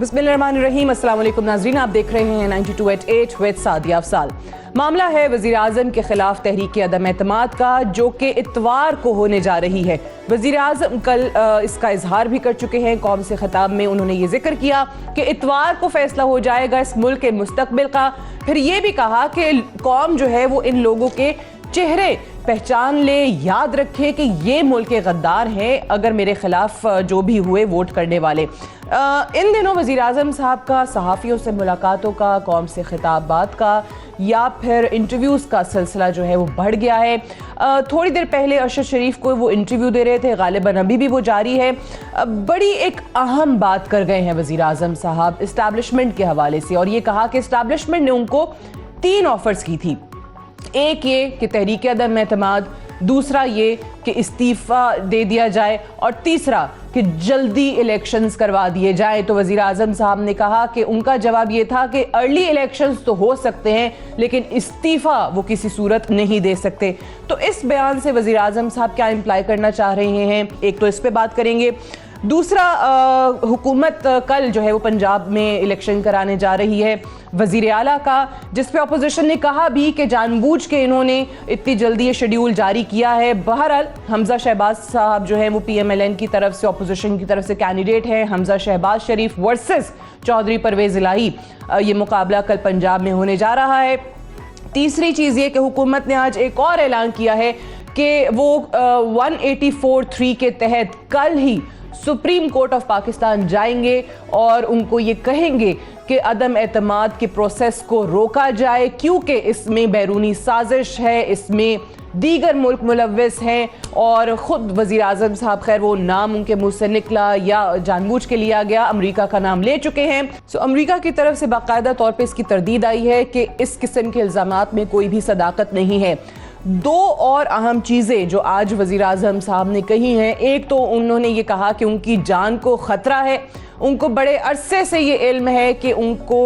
बिस्मिल्लाहिर्रहमानिर्रहीम। अस्सलाम वालेकुम नाज़रीन, आप देख रहे हैं 92@8 विद सादिया अफसाल। मामला है वज़ीर आज़म के खिलाफ तहरीक अदम एतमाद का, जो कि इतवार को होने जा रही है। वज़ीर आज़म कल इसका इजहार भी कर चुके हैं। कौम से खिताब में उन्होंने ये जिक्र किया कि इतवार को फैसला हो जाएगा इस मुल्क के मुस्तकबिल का। फिर ये भी कहा कि कौम जो है वो इन लोगों के चेहरे पहचान ले, याद रखे कि ये मुल्क के गद्दार हैं अगर मेरे खिलाफ जो भी हुए वोट करने वाले। इन दिनों वज़ीर आज़म साहब का सहाफ़ियों से मुलाकातों का, कौम से खिताबात का या फिर इंटरव्यूज़ का सिलसिला जो है वो बढ़ गया है। थोड़ी देर पहले अरशद शरीफ को वो इंटरव्यू दे रहे थे, गालिबन अभी भी वो जारी है। बड़ी एक अहम बात कर गए हैं वज़ीर आज़म साहब इस्टेब्लिशमेंट के हवाले से, और ये कहा कि इस्टेब्लिशमेंट ने उनको 3 ऑफर्स की थी। एक ये कि तहरीक अदम एतमाद, दूसरा ये कि इस्तीफ़ा दे दिया जाए, और तीसरा कि जल्दी इलेक्शंस करवा दिए जाएं। तो वज़ीर आज़म साहब ने कहा कि उनका जवाब ये था कि अर्ली इलेक्शंस तो हो सकते हैं लेकिन इस्तीफ़ा वो किसी सूरत नहीं दे सकते। तो इस बयान से वज़ीर आज़म साहब क्या इम्प्लाई करना चाह रहे हैं, एक तो इस पे बात करेंगे। दूसरा, हुकूमत कल जो है वो पंजाब में इलेक्शन कराने जा रही है वज़ीर आला का, जिस पे अपोजिशन ने कहा भी कि जानबूझ के इन्होंने इतनी जल्दी ये शेड्यूल जारी किया है। बहरहाल हमजा शहबाज साहब जो है वो PMLN की तरफ से, अपोजिशन की तरफ से कैंडिडेट हैं। हमजा शहबाज शरीफ वर्सेस चौधरी परवेज़ इलाही, ये मुकाबला कल पंजाब में होने जा रहा है। तीसरी चीज़ ये कि हुकूमत ने आज एक और ऐलान किया है कि वो 184(3) के तहत कल ही सुप्रीम कोर्ट ऑफ पाकिस्तान जाएंगे और उनको ये कहेंगे कि अदम एतमाद के प्रोसेस को रोका जाए, क्योंकि इसमें बैरूनी साजिश है, इसमें दीगर मुल्क मुलव्विस हैं। और ख़ुद वज़ीर आज़म साहब, खैर वो नाम उनके मुँह से निकला या जानबूझ के लिया गया, अमेरिका का नाम ले चुके हैं। सो अमेरिका की तरफ से बाकायदा तौर पे इसकी तरदीद आई है कि इस किस्म के इल्ज़ामात में कोई भी सदाकत नहीं है। 2 और अहम चीज़ें जो आज वज़ीर आज़म साहब ने कही हैं, एक तो उन्होंने ये कहा कि उनकी जान को ख़तरा है, उनको बड़े अरसे से ये इल्म है कि उनको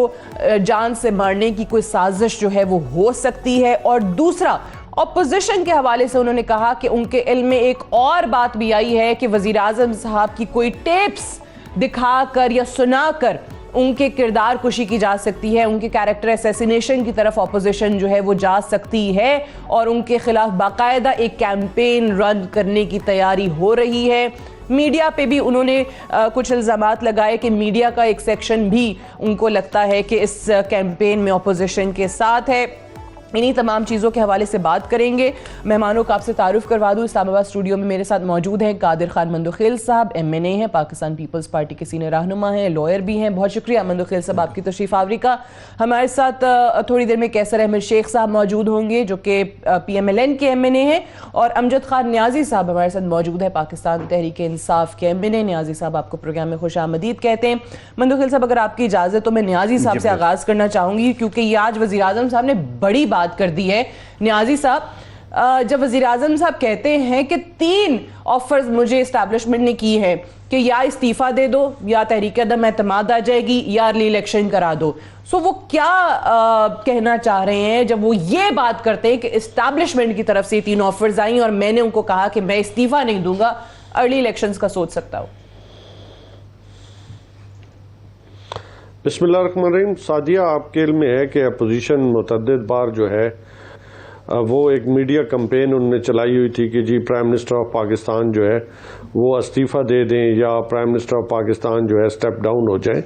जान से मारने की कोई साजिश जो है वो हो सकती है। और दूसरा, अपोजिशन के हवाले से उन्होंने कहा कि उनके इल्म में एक और बात भी आई है कि वज़ीर आज़म साहब की कोई टेप्स दिखाकर या सुनाकर उनके किरदार कुशी की जा सकती है, उनके कैरेक्टर असैसिनेशन की तरफ अपोजिशन जो है वो जा सकती है, और उनके खिलाफ बाकायदा एक कैंपेन रन करने की तैयारी हो रही है। मीडिया पे भी उन्होंने कुछ इल्ज़ामात लगाए कि मीडिया का एक सेक्शन भी उनको लगता है कि इस कैंपेन में अपोजिशन के साथ है। इन्हीं तमाम चीज़ों के हवाले से बात करेंगे। मेहमानों का आपसे तारुफ करवा दूँ, इस्लामाबाद स्टूडियो में मेरे साथ मौजूद हैं कादिर खान मंदोखेल साहब, MNA हैं, पाकिस्तान पीपल्स पार्टी के सीनियर रहनुमा हैं, लॉयर भी हैं। बहुत शुक्रिया मंदोखेल साहब आपकी तशरीफ़ आवरी का। हमारे साथ थोड़ी देर में कैसर अहमद शेख साहब मौजूद होंगे जो कि PMLN के MNA हैं, और अमजद खान न्याजी साहब हमारे साथ मौजूद है, पाकिस्तान तहरीक इंसाफ के MNA। न्याजी साहब आपको प्रोग्राम में खुश आमदीद कहते हैं। मंदोखेल साहब, अगर आपकी इजाज़त तो मैं न्याजी साहब से आगाज़ करना चाहूँगी, क्योंकि ये आज वज़ीर आज़म साहब ने बड़ी बात कर दी है। न्याजी साहब, जब वज़ीर आज़म साहब कहते हैं कि 3 ऑफर्स मुझे एस्टैब्लिशमेंट ने की है कि या इस्तीफ़ा दे दो, या तहरीक अदम एतमाद आ जाएगी, या अर्ली इलेक्शन करा दो, सो वो क्या कहना चाह रहे हैं जब वो ये बात करते हैं कि एस्टैब्लिशमेंट की तरफ से 3 ऑफर्स आई और मैंने उनको कहा कि मैं इस्तीफ़ा नहीं दूंगा, अर्ली इलेक्शंस का सोच सकता हूँ? बिस्मिल्लाहिर्रहमानिर्रहीम। सादिया, आपके इल्म में है कि अपोजिशन मुतअद्दिद बार जो है वो एक मीडिया कैंपेन उन्होंने चलाई हुई थी कि जी प्राइम मिनिस्टर ऑफ पाकिस्तान जो है वो इस्तीफ़ा दे दें या प्राइम मिनिस्टर ऑफ पाकिस्तान जो है स्टेप डाउन हो जाए।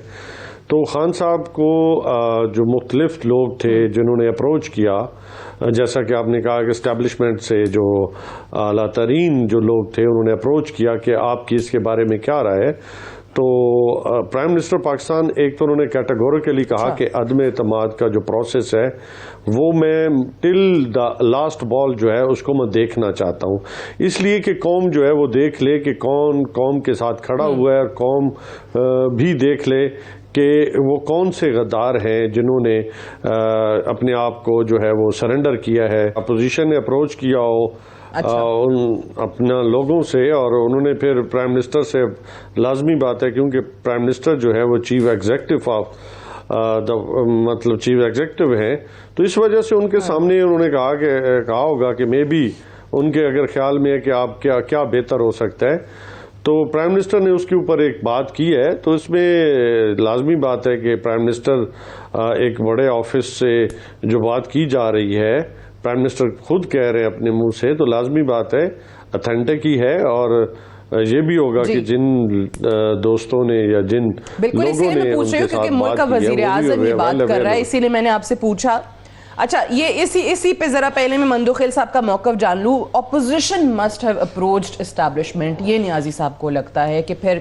तो खान साहब को जो मुख्तलिफ लोग थे जिन्होंने अप्रोच किया, जैसा कि आपने कहा कि इस्टेब्लिशमेंट से जो आला तरीन जो लोग थे उन्होंने अप्रोच किया कि आपकी इसके बारे में क्या राय है। तो प्राइम मिनिस्टर पाकिस्तान एक तो उन्होंने कैटेगोरिकली कहा कि अदम एतमाद का जो प्रोसेस है वो मैं टिल द लास्ट बॉल जो है उसको मैं देखना चाहता हूँ, इसलिए कि कौम जो है वो देख ले कि कौन कौम के साथ खड़ा हुआ है, और कौम भी देख ले कि वो कौन से गद्दार हैं जिन्होंने अपने आप को जो है वो सरेंडर किया है। अपोजिशन ने अप्रोच किया हो उन अपना लोगों से, और उन्होंने फिर प्राइम मिनिस्टर से, लाजमी बात है क्योंकि प्राइम मिनिस्टर जो है वो चीफ एग्जीक्यूटिव ऑफ मतलब चीफ एग्जीक्यूटिव हैं, तो इस वजह से उनके सामने उन्होंने कहा होगा कि मे बी उनके अगर ख्याल में है कि आप क्या बेहतर हो सकता है, تو پرائم منسٹر نے اس کے اوپر ایک بات کی ہے، تو اس میں لازمی بات ہے کہ پرائم منسٹر ایک بڑے آفس سے جو بات کی جا رہی ہے، پرائم منسٹر خود کہہ رہے ہیں اپنے منہ سے، تو لازمی بات ہے اتھینٹک ہی ہے، اور یہ بھی ہوگا کہ جن دوستوں نے یا جن بالکل اسی لیے میں پوچھ رہی ہوں کیونکہ ملک کا وزیر اعظم یہ بات کر رہا ہے، اسی لیے میں نے آپ سے پوچھا. اچھا یہ اسی پہ ذرا پہلے میں مندوخیل صاحب کا موقف جان لوں. Opposition must have approached establishment, یہ نیازی صاحب کو لگتا ہے کہ پھر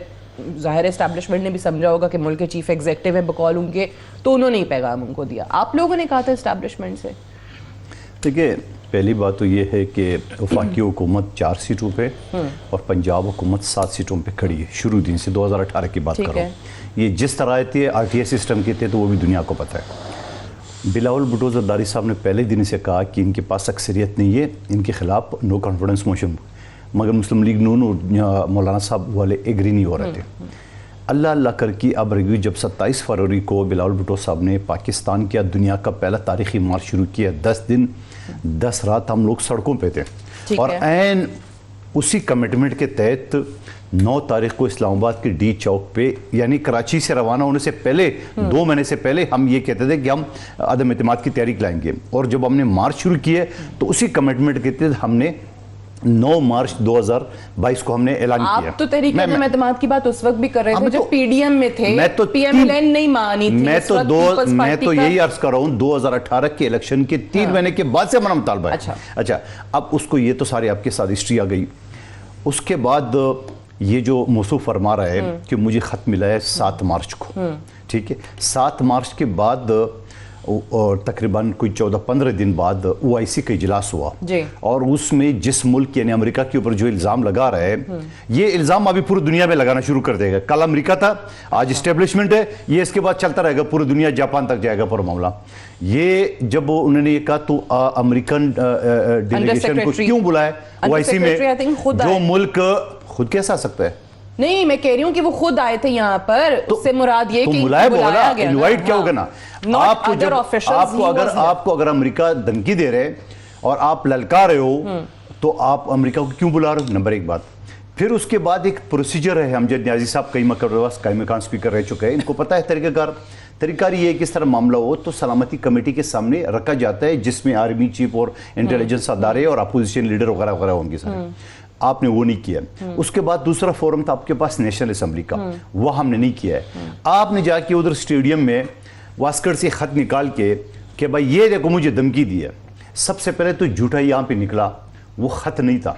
ظاہر اسٹیبلشمنٹ نے بھی سمجھا ہوگا کہ ملک کے چیف ایگزیکٹو ہیں بقول ان کے، تو انہوں نے ہی پیغام ان کو دیا. آپ لوگوں نے کہا تھا اسٹیبلشمنٹ سے؟ دیکھیے پہلی بات تو یہ ہے کہ وفاقی حکومت 4 سیٹوں پہ اور پنجاب حکومت 7 سیٹوں پہ کھڑی ہے شروع دن سے. 2018 کی بات کر رہا ہوں. یہ جس طرح تھے RTI سسٹم کے تھے تو وہ بھی دنیا کو پتہ ہے. بلاول بھٹو زرداری صاحب نے پہلے دن سے کہا کہ ان کے پاس اکثریت نہیں ہے، ان کے خلاف نو کانفیڈنس موشن، مگر مسلم لیگ نون اور مولانا صاحب والے ایگری نہیں ہو رہے تھے. اللہ اللہ کر کے اب ریویو جب 27 فروری کو بلاول بھٹو صاحب نے پاکستان کیا دنیا کا پہلا تاریخی مارچ شروع کیا، 10 دن 10 رات ہم لوگ سڑکوں پہ تھے، اور عین اسی کمٹمنٹ کے تحت 9 تاریخ کو اسلام آباد کے ڈی چوک پہ، یعنی کراچی سے روانہ ہونے سے پہلے 2 مہینے سے پہلے ہم یہ کہتے تھے کہ ہم عدم اعتماد کی تحریک لائیں گے. اور جب ہم نے مارچ شروع کیے تو اسی کمٹمنٹ کے تحت ہم نے 9 مارچ 2022 کو ہم نے اعلان کیا. آپ تو تحریک عدم اعتماد کی بات اس وقت بھی کر رہے تھے جب PDM میں تھے، PMLN نہیں مانی تھی. میں تو یہی عرض کر رہا ہوں 2018 کے الیکشن کے 3 مہینے کے بعد سے ہمارا مطالبہ ہے. اچھا اب اس کو یہ تو سارے آپ کے ساتھ ہسٹری آ گئی. اس کے بعد یہ جو موصوف فرما رہا ہے کہ مجھے خط ملا ہے 7 مارچ کو، ٹھیک ہے. 7 مارچ کے بعد اور تقریباً کوئی 14-15 دن بعد OIC کا اجلاس ہوا، اور اس میں جس ملک یعنی امریکہ کے اوپر جو الزام لگا رہا ہے، یہ الزام ابھی پوری دنیا میں لگانا شروع کر دے گا. کل امریکہ تھا، آج اسٹیبلشمنٹ ہے، یہ اس کے بعد چلتا رہے گا، پوری دنیا جاپان تک جائے گا پورا معاملہ. یہ جب انہوں نے یہ کہا تو امریکن ڈیلیگیشن کو کیوں بلایا OIC میں؟ جو ملک خود کیسا آ سکتا ہے؟ نہیں میں کہہ رہی ہوں کہ وہ خود آئے تھے یہاں پر، اس سے مراد یہ کہ بلایا گیا، انوائٹ کیا ہوگا نا. آپ کو اگر امریکہ دھمکی دے رہے اور آپ للکا رہے ہو تو آپ امریکہ کو کیوں بلا رہے ہو؟ نمبر 1 بات. پھر اس کے بعد ایک پروسیجر ہے، امجد نیازی صاحب کئی مقام اسپیکر رہ چکے ہیں، ان کو پتہ ہے طریقہ کار یہ ہے کہ اس طرح معاملہ ہو تو سلامتی کمیٹی کے سامنے رکھا جاتا ہے، جس میں آرمی چیف اور انٹیلیجنس ادارے اور اپوزیشن لیڈر وغیرہ وغیرہ ہوں گے سارے. آپ نے وہ نہیں کیا. اس کے بعد دوسرا فورم تھا آپ کے پاس نیشنل اسمبلی کا، وہ ہم نے نہیں کیا ہے. آپ نے جا کے ادھر اسٹیڈیم میں واسکر سے خط نکال کے کہ بھائی یہ دیکھو مجھے دھمکی دی ہے. سب سے پہلے تو جھوٹا یہاں پہ نکلا، وہ خط نہیں تھا.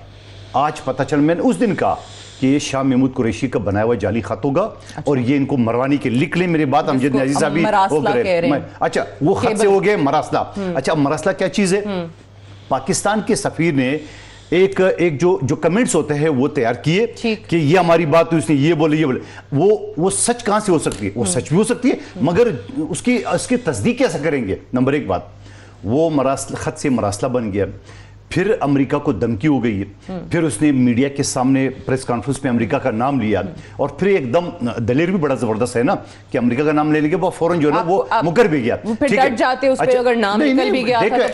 آج پتہ چل، میں نے اس دن کہا کہ یہ شاہ محمود قریشی کا بنایا ہوا جعلی خط ہوگا اور یہ ان کو مروانے کے لکھ لیں. میری بات امجد نیازی صاحب بھی ہو گئے. اچھا وہ خط سے ہو گئے مراسلہ. اچھا مراسلہ کیا چیز ہے؟ پاکستان کے سفیر نے ایک جو کمنٹس ہوتے ہیں وہ تیار کیے کہ یہ ہماری بات تو اس نے یہ بولے یہ بولے. وہ سچ کہاں سے ہو سکتی ہے؟ وہ سچ بھی ہو سکتی ہے مگر اس کی تصدیق کیسے کریں گے؟ نمبر 1 بات. وہ خط سے مراسلہ بن گیا. پھر امریکہ کو دھمکی ہو گئی، پھر اس نے میڈیا کے سامنے پریس کانفرنس میں امریکہ کا نام لیا، اور پھر ایک دم دلیر بھی بڑا زبردست ہے نا کہ امریکہ کا نام لینے کے بعد فوراً جو ہے نا وہ مکر بھی گیا.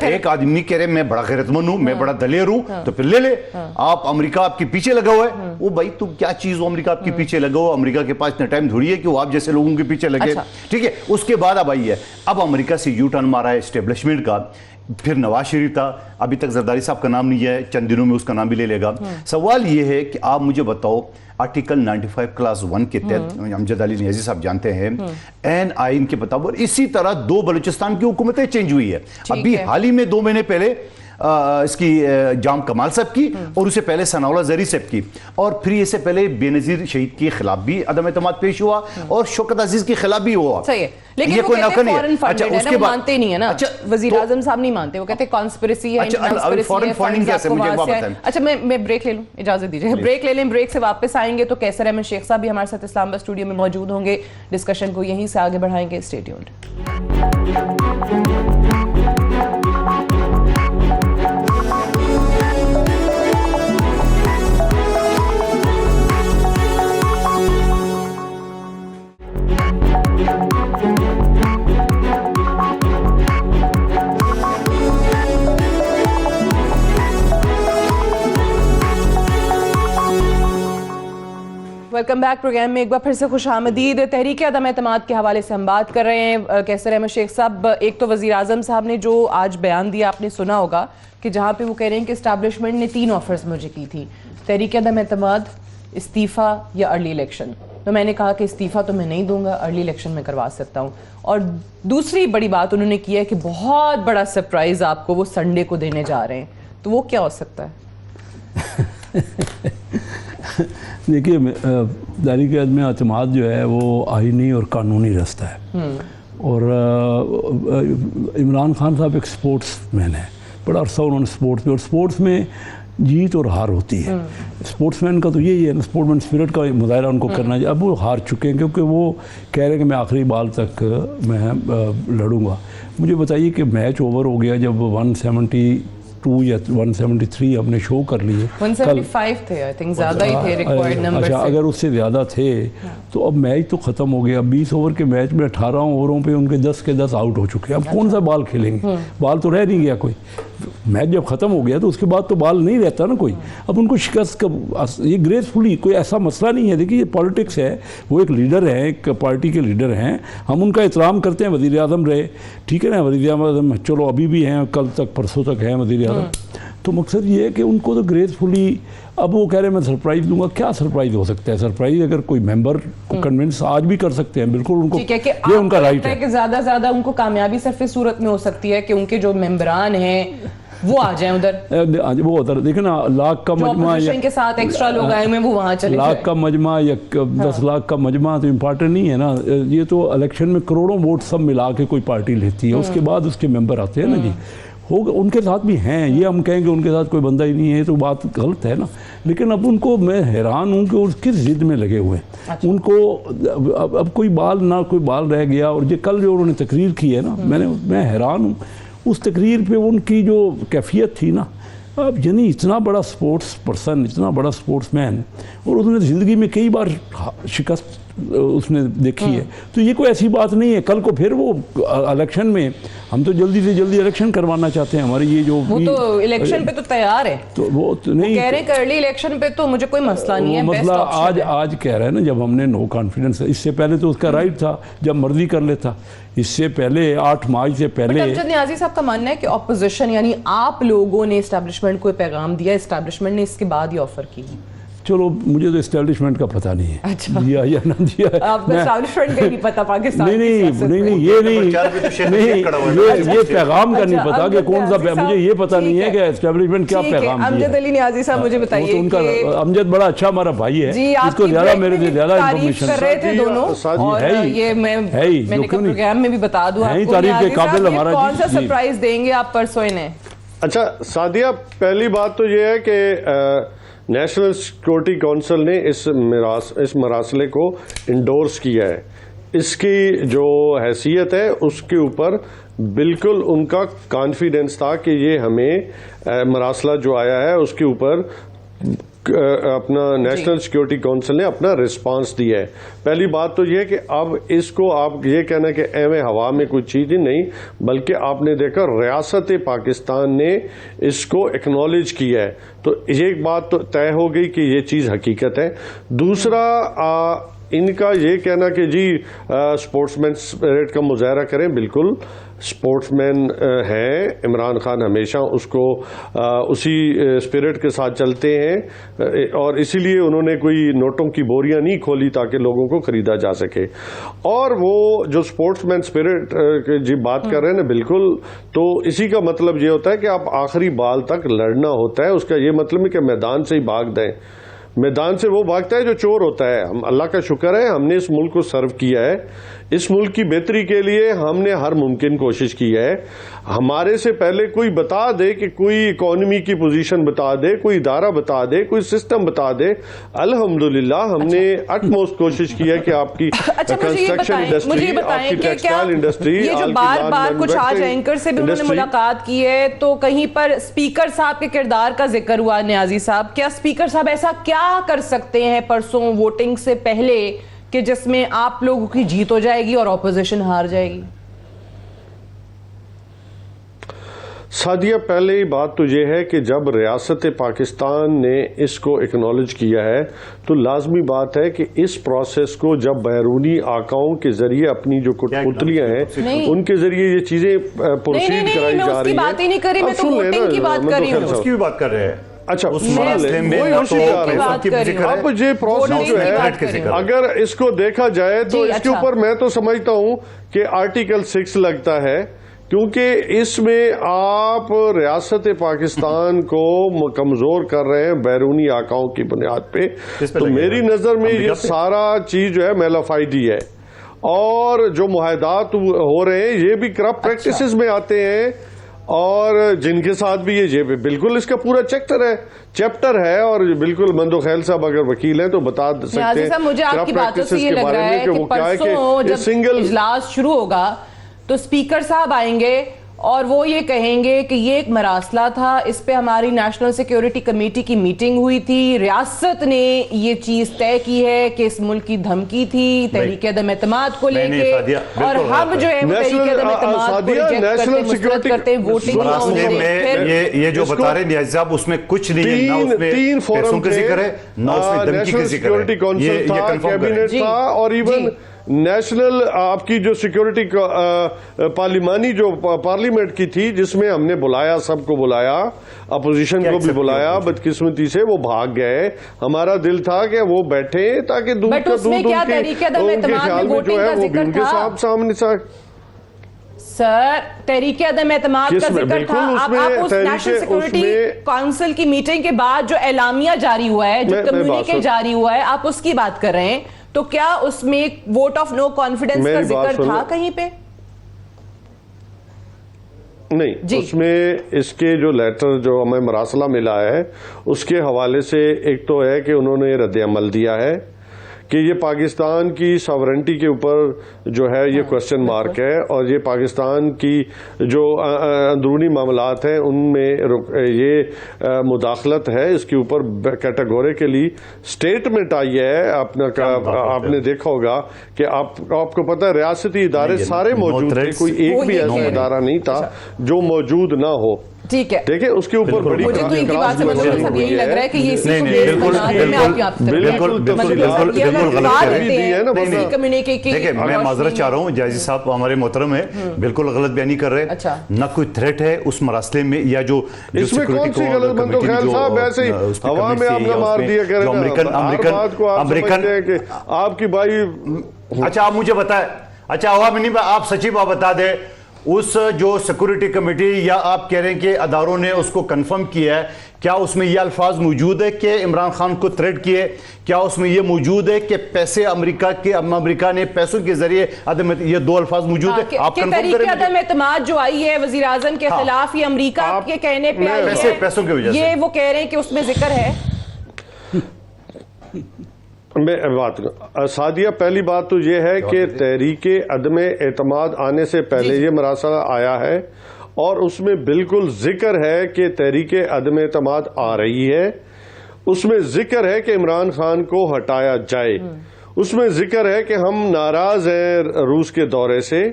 ایک آدمی کہہ رہے میں بڑا غیرت مند ہوں، میں بڑا دلیر ہوں، تو پھر لے لے. آپ امریکہ آپ کے پیچھے لگا ہوا ہے. وہ بھائی تم کیا چیز ہو امریکہ آپ کے پیچھے لگا ہو؟ امریکہ کے پاس اتنا ٹائم تھوڑی ہے کہ وہ آپ جیسے لوگوں کے پیچھے لگے. ٹھیک ہے. اس کے بعد اب آئی ہے، اب امریکہ سے یو ٹرن مارا ہے اسٹیبلشمنٹ کا. پھر نواز شریف تھا، ابھی تک زرداری صاحب کا نام نہیں ہے، چند دنوں میں اس کا نام بھی لے لے گا. سوال یہ ہے کہ آپ مجھے بتاؤ آرٹیکل 95 کلاس 1 کے تحت امجد علی نیازی صاحب جانتے ہیں این آئین کے مطابق اسی طرح 2 بلوچستان کی حکومتیں چینج ہوئی ہے. ابھی حال ہی میں 2 مہینے پہلے اس کی جام کمال صاحب کی، اور اسے پہلے ثناءاللہ زرعی صاحب کی، اور پھر اس سے پہلے بے نظیر شہید کے خلاف بھی عدم اعتماد پیش ہوا اور شوکت عزیز کے خلاف بھی ہوا. صحیح ہے، لیکن وہ کہتے ہیں فورن فنڈڈ ہے نا، وہ مانتے نہیں ہے نا. وزیر اعظم صاحب نہیں مانتے، وہ کہتے ہیں کانسپریسی ہے. فورن فنڈنگ کیسے مجھے بات بتائیں. اچھا میں بریک لے لوں، اجازت دیجیے بریک لے لیں. بریک سے واپس آئیں گے تو کیسر احمد شیخ صاحب بھی ہمارے ساتھ اسلام آباد اسٹوڈیو میں موجود ہوں گے. ڈسکشن کو یہیں سے آگے بڑھائیں گے. Stay tuned. Welcome back. Programme में एक बार फिर से खुश आमदीद। तहरीक अदम एतमाद के हवाले से हम बात कर रहे हैं। कैसर अहमद शेख साहब, एक तो वज़ीर आज़म साहब ने जो आज बयान दिया आपने सुना होगा कि जहाँ पे वो कह रहे हैं कि इस्टेब्लिशमेंट ने 3 ऑफर्स मुझे की थी, तहरीक अदम एतमाद, इस्तीफ़ा या अर्ली इलेक्शन। तो मैंने कहा कि इस्तीफ़ा तो मैं नहीं दूंगा, अर्ली इलेक्शन में करवा सकता हूँ। और दूसरी बड़ी बात उन्होंने की है कि बहुत बड़ा सरप्राइज़ आपको वो संडे को देने जा रहे हैं, तो वो क्या हो सकता है? देखिए, तहरीक अदम एतमाद जो है वो आईनी और कानूनी रास्ता है। और इमरान खान साहब एक स्पोर्ट्स मैन है, बड़ा अरसा उन्होंने स्पोर्ट्स में, और स्पोर्ट्स में जीत और हार होती है। स्पोर्ट्समैन का तो यही है ना, स्पोर्ट्समैन स्पिरिट का मुजाहरा उनको करना चाहिए। अब वो हार चुके हैं क्योंकि वो कह रहे हैं कि मैं आखिरी बाल तक मैं लड़ूंगा। मुझे बताइए कि मैच ओवर हो गया जब 172 या 173 हमने शो कर लिए, 175 थे आई थिंक, ज़्यादा ही थे रिक्वायर्ड नंबर अच्छा, से। अगर उससे ज़्यादा थे तो अब मैच तो ख़त्म हो गया। 20 ओवर के मैच में 18 ओवरों पे उनके 10 के 10 आउट हो चुके हैं। अब कौन सा बाल खेलेंगे? बाल तो रह नहीं गया कोई। मैच जब ख़त्म हो गया तो उसके बाद तो बाल नहीं रहता ना कोई। अब उनको शिकस्त का ये ग्रेसफुली कोई ऐसा मसला नहीं है। देखिए, ये पॉलिटिक्स है, वो एक लीडर हैं, एक पार्टी के लीडर हैं, हम उनका एहतराम करते हैं। वज़ीर आज़म रहे, ठीक है ना, वज़ीर आज़म चलो अभी भी हैं, कल तक परसों तक हैं वज़ीर आज़म। तो मकसद ये है कि उनको तो ग्रेसफुली, अब वो कह रहे हैं मैं सरप्राइज़ दूंगा। क्या सरप्राइज़ हो सकता है? सरप्राइज़ अगर कोई मेंबर को कन्विंस आज भी कर सकते हैं, बिल्कुल उनको, ये उनका राइट है कि ज़्यादा उनको कामयाबी सिर्फ इस सूरत में हो सकती है कि उनके जो मेंबरान हैं वो आ जाएं उधर, वो उधर देखे ना, लाख का मजमा या के साथ एक्स्ट्रा लोग आए हुए हैं, वो वहाँ चले जाएं। लाख का मजमा या 10 लाख का मजमा तो इम्पॉर्टेंट नहीं है ना। ये तो इलेक्शन में करोड़ों वोट सब मिला के कोई पार्टी लेती है, उसके बाद उसके मेंबर आते हैं ना जी। होगा, उनके साथ भी हैं, ये हम कहेंगे उनके साथ कोई बंदा ही नहीं है, तो बात गलत है ना। लेकिन अब उनको, मैं हैरान हूँ कि वो किस जिद में लगे हुए हैं। अच्छा। उनको अब कोई बाल रह गया। और ये कल जो उन्होंने तकरीर की है ना, मैं हैरान हूँ उस तकरीर पे उनकी जो कैफियत थी ना। अब यानी इतना बड़ा स्पोर्ट्स पर्सन, इतना बड़ा स्पोर्ट्समैन, और उसने ज़िंदगी में कई बार शिकस्त उसने देखी है, तो ये कोई ऐसी बात नहीं है। कल को फिर वो इलेक्शन में, हम तो जल्दी से जल्दी इलेक्शन करवाना चाहते हैं। हमारी ये जो वो तो इलेक्शन पे तो तैयार है, तो वो तो नहीं कह रहे हैं अर्ली इलेक्शन पे तो मुझे कोई मसला नहीं है। मसला आज कह रहा है ना, जब हमने नो कॉन्फिडेंस, इससे पहले तो उसका राइट था जब मर्जी कर लेता। इससे पहले 8 मार्च से पहले अमजद नियाज़ी साहब का मानना है कि ऑपोजिशन यानी आप लोगों ने एस्टैब्लिशमेंट को पैगाम दिया, एस्टैब्लिशमेंट ने इसके बाद ही ऑफर की। चलो, मुझे तो एस्टैब्लिशमेंट का पता नहीं है। अच्छा। दिया या ना दिया, आपको एस्टैब्लिशमेंट का नहीं पता पाकिस्तान नहीं, ये पैगाम का नहीं पता कि कौन सा, मुझे ये पता नहीं है कि एस्टैब्लिशमेंट क्या पैगाम दिया। अमजद अली नियाज़ी साहब, मुझे बताइए, उनका अमजद बड़ा अच्छा हमारा भाई है, जी, इसको ज्यादा मेरे से ज्यादा इन्फॉर्मेशन कर रहे थे दोनों, और ये मैंने प्रोग्राम में भी बता दूं आपको, तारीफ के काबिल हमारा। कौन सा सरप्राइज देंगे आप परसों इन्हें? अच्छा सादिया, पहली बात तो ये है कि नेशनल सिक्योरिटी काउंसिल ने इस मरासले को इंडोर्स किया है। इसकी जो हैसियत है उसके ऊपर बिल्कुल उनका कॉन्फिडेंस था कि ये हमें मरासला जो आया है उसके ऊपर अपना नेशनल सिक्योरिटी काउंसिल ने अपना रिस्पांस दिया है। पहली बात तो ये है कि अब इसको आप ये कहना कि एवं हवा में कोई चीज ही नहीं, बल्कि आपने देखा रियासत पाकिस्तान ने इसको एक्नॉलेज किया है, तो एक बात तो तय हो गई कि ये चीज हकीकत है। दूसरा, इनका ये कहना कि जी स्पोर्ट्समैन स्पिरिट का मुजाहरा करें, बिल्कुल स्पोर्ट्समैन हैं। इमरान खान हमेशा उसको उसी स्पिरिट के साथ चलते हैं, और इसीलिए उन्होंने कोई नोटों की बोरियां नहीं खोली ताकि लोगों को खरीदा जा सके। और वो जो स्पोर्ट्समैन स्पिरिट की जी बात कर रहे हैं ना, बिल्कुल, तो इसी का मतलब ये होता है कि आप आखिरी बाल तक लड़ना होता है। उसका ये मतलब है कि मैदान से ही भाग दें। मैदान से वो भागता है जो चोर होता है। हम अल्लाह का शुक्र है, हमने इस मुल्क को सर्व किया है। इस मुल्क की बेहतरी के लिए हमने हर मुमकिन कोशिश की है। हमारे से पहले कोई बता दे कि कोई इकोनॉमी की पोजीशन बता दे, कोई इदारा बता दे, कोई सिस्टम बता दे, अल्हम्दुलिल्लाह हमने अटमोस्ट कोशिश की है कि आपकी कंस्ट्रक्शन इंडस्ट्री, आपकी टेक्सटाइल इंडस्ट्री, ये जो बार कुछ आज एंकर से भी उन्होंने मुलाकात की है, तो कहीं पर स्पीकर साहब के किरदार का जिक्र हुआ। नियाज़ी साहब, क्या स्पीकर साहब ऐसा क्या कर सकते हैं परसों वोटिंग से पहले कि जिसमें आप लोगों की जीत हो जाएगी और ऑपोजिशन हार जाएगी? سعدیہ پہلے ہی بات تو یہ ہے کہ جب ریاست پاکستان نے اس کو اکنالج کیا ہے تو لازمی بات ہے کہ اس پروسیس کو جب بیرونی آقاؤں کے ذریعے اپنی جو کٹپتلیاں ہیں ان کے ذریعے یہ چیزیں پروسیڈ کرائی جا رہی ہیں. اس کی بھی بات کر رہے ہیں. اچھا اب یہ پروسیس جو ہے اگر اس کو دیکھا جائے تو اس کے اوپر میں تو سمجھتا ہوں کہ آرٹیکل 6 لگتا ہے, کیونکہ اس میں آپ ریاست پاکستان کو کمزور کر رہے ہیں بیرونی آقاؤں کی بنیاد پہ. تو میری نظر میں یہ سارا چیز جو ہے میلا فائدی ہے, اور جو معاہدات ہو رہے ہیں یہ بھی کرپٹ پریکٹسز میں آتے ہیں, اور جن کے ساتھ بھی یہ بالکل اس کا پورا چیپٹر ہے, اور بالکل مندو خیل صاحب اگر وکیل ہیں تو بتا سکتے ہیں مجھے آپ کی باتوں سے یہ لگ رہا ہے کہ پرسوں جب اجلاس شروع ہوگا تو اسپیکر صاحب آئیں گے اور وہ یہ کہیں گے کہ یہ ایک مراسلہ تھا, اس پہ ہماری نیشنل سیکیورٹی کمیٹی کی میٹنگ ہوئی تھی, ریاست نے یہ چیز طے کی ہے کہ اس ملک کی دھمکی تھی تحریک عدم اعتماد کو لے کے, اور ہم جو ہے وہ تحریک عدم اعتماد کو ریجیکٹ کرتے مسترد کرتے ووٹنگ میں یہ جو بتا رہے نیازی صاحب اس میں کچھ نہیں ہے, نہ اس میں پیسوں کا ذکر ہے نہ اس میں دھمکی کا ذکر ہے. یہ کیبنٹ تھا, اور ایون نیشنل آپ کی جو سیکیورٹی پارلیمانی جو پارلیمنٹ کی تھی جس میں ہم نے بلایا, سب کو بلایا, اپوزیشن کو بھی بلایا, بدقسمتی سے وہ بھاگ گئے. ہمارا دل تھا کہ وہ بیٹھے تاکہ دودھ کا دودھ ان کے خیال میں جو ہے وہ بھی ان کے سامنے سا. سر تحریک عدم اعتماد کا ذکر تھا, آپ اس نیشنل سیکیورٹی کونسل کی میٹنگ کے بعد جو اعلامیہ جاری ہوا ہے, جو کمیونیکے جاری ہوا ہے, آپ اس کی بات کر رہے ہیں, تو کیا اس میں ووٹ آف نو کانفیڈنس کا ذکر تھا کہیں پہ؟ نہیں, اس میں اس کے جو لیٹر جو ہمیں مراسلہ ملا ہے اس کے حوالے سے ایک تو ہے کہ انہوں نے رد عمل دیا ہے کہ یہ پاکستان کی ساورنٹی کے اوپر جو ہے یہ کوسچن مارک ہے, اور یہ پاکستان کی جو اندرونی معاملات ہیں ان میں یہ مداخلت ہے. اس کے اوپر کیٹیگوریکلی اسٹیٹمنٹ آئی ہے. آپ نے دیکھا ہوگا کہ آپ کو پتہ ہے ریاستی ادارے سارے موجود تھے, کوئی ایک بھی ایسا ادارہ نہیں تھا جو موجود نہ ہو. ٹھیک ہے, دیکھیں اس کے اوپر بڑی میں معذرت چاہ رہا ہوں, جائزی صاحب ہمارے محترم ہیں, بالکل غلط بیانی کر رہے ہیں. نہ کوئی تھریٹ ہے اس مراسلے میں, یا جو اس میں کون سی غلط بندو خیال صاحب ایسے ہی ہوا میں آپ نہ مار دیا کریں امریکن آپ کی بھائی. اچھا آپ مجھے بتائیں, اچھا ہوا میں نہیں, آپ سچی بات بتا دیں, اس جو سیکورٹی کمیٹی یا آپ کہہ رہے ہیں کہ اداروں نے اس کو کنفرم کیا ہے, کیا اس میں یہ الفاظ موجود ہے کہ عمران خان کو تھریٹ کیے؟ کیا اس میں یہ موجود ہے کہ پیسے امریکہ نے پیسوں کے ذریعے یہ دو الفاظ موجود ہے؟ آپ کنفرم کریں. تحریک عدم اعتماد جو آئی ہے وزیر اعظم کے خلاف, یہ امریکہ کے کہنے پہ آئی ہے, پیسوں کی وجہ سے یہ وہ کہہ رہے ہیں کہ اس میں ذکر ہے. میں بات سعدیہ پہلی بات تو یہ ہے کہ تحریک عدم اعتماد آنے سے پہلے یہ مراسلہ آیا ہے, اور اس میں بالکل ذکر ہے کہ تحریک عدم اعتماد آ رہی ہے. اس میں ذکر ہے کہ عمران خان کو ہٹایا جائے. اس میں ذکر ہے کہ ہم ناراض ہیں روس کے دورے سے.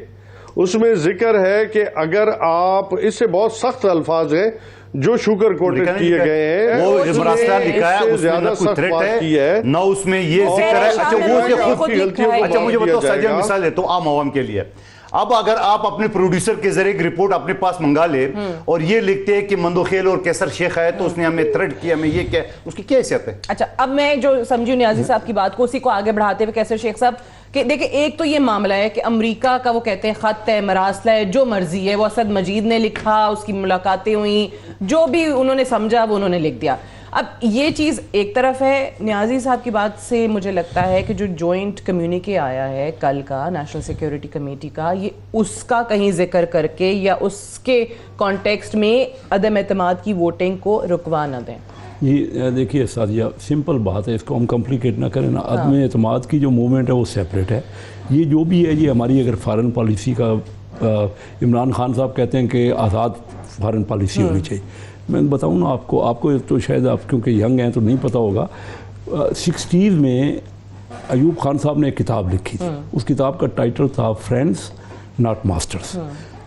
اس میں ذکر ہے کہ اگر آپ, اس سے بہت سخت الفاظ ہیں جو شوگر کوٹڈ کیے گئے ہیں, وہ مراسلہ لکھا ہے, اس میں نہ کوئی تھریٹ ہے نہ اس میں یہ ذکر ہے. اچھا وہ سے خود کی غلطیوں کو, اچھا مجھے بتاؤ سادیہ, مثال دیتا ہوں عام عوام کے لیے. اب اگر آپ اپنے پروڈیوسر کے ذریعے ایک رپورٹ اپنے پاس منگا لے اور یہ لکھتے ہیں کہ مندوخیل اور کیسر شیخ ہے تو اس نے ہمیں تھریٹ کیا, ہمیں یہ کیا, اس کی کیا حیثیت ہے؟ اچھا اب میں جو سمجھوں نیازی صاحب کی بات کو, اسی کو آگے بڑھاتے ہوئے کیسر شیخ صاحب, کہ دیکھیں ایک تو یہ معاملہ ہے کہ امریکہ کا وہ کہتے ہیں خط ہے, مراسلہ ہے, جو مرضی ہے, وہ اسد مجید نے لکھا, اس کی ملاقاتیں ہوئیں, جو بھی انہوں نے سمجھا وہ انہوں نے لکھ دیا. اب یہ چیز ایک طرف ہے. نیازی صاحب کی بات سے مجھے لگتا ہے کہ جو جوائنٹ کمیونیکے آیا ہے کل کا نیشنل سیکیورٹی کمیٹی کا, یہ اس کا کہیں ذکر کر کے یا اس کے کانٹیکسٹ میں عدم اعتماد کی ووٹنگ کو رکوا نہ دیں. یہ دیکھیے سعدیہ سمپل بات ہے, اس کو ہم کمپلیکیٹ نہ کریں نا. عدم اعتماد کی جو موومنٹ ہے وہ سیپریٹ ہے. یہ جو بھی ہے یہ ہماری اگر فارن پالیسی کا, عمران خان صاحب کہتے ہیں کہ آزاد فارن پالیسی ہونی چاہیے. میں بتاؤں نا آپ کو تو شاید آپ کیونکہ ینگ ہیں تو نہیں پتہ ہوگا, 60s میں ایوب خان صاحب نے ایک کتاب لکھی تھی. اس کتاب کا ٹائٹل تھا فرینڈز ناٹ ماسٹرز.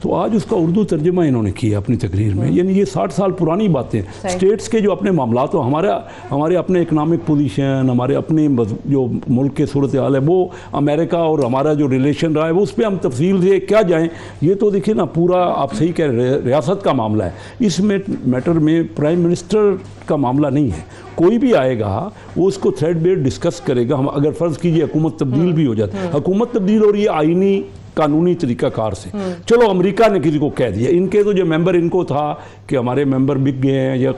तो आज उसका उर्दू तर्जुमा इन्होंने किया अपनी तकरीर में। यानी ये 60 साल पुरानी बातें, स्टेट्स के जो अपने मामला, तो हमारे अपने इकनॉमिक पोजीशन, हमारे अपने जो मुल्क के सूरत हाल है, वो अमेरिका और हमारा जो रिलेशन रहा है वो उस पर हम तफसील से क्या जाएँ। ये तो देखिए ना, पूरा आप सही कह रहे हैं, रियासत का मामला है। इस मैटर में प्राइम मिनिस्टर का मामला नहीं है। कोई भी आएगा वो उसको थ्रेड बेस्ड डिस्कस करेगा। हम अगर फ़र्ज़ कीजिए हुकूमत तब्दील भी हो जाती है, हुकूमत तब्दील हो रही है आइनी कानूनी तरीक़ाकार से, चलो अमेरिका ने किसी को कह दिया, इनके तो जो मेंबर, इनको था कि हमारे मेंबर बिक गए हैं या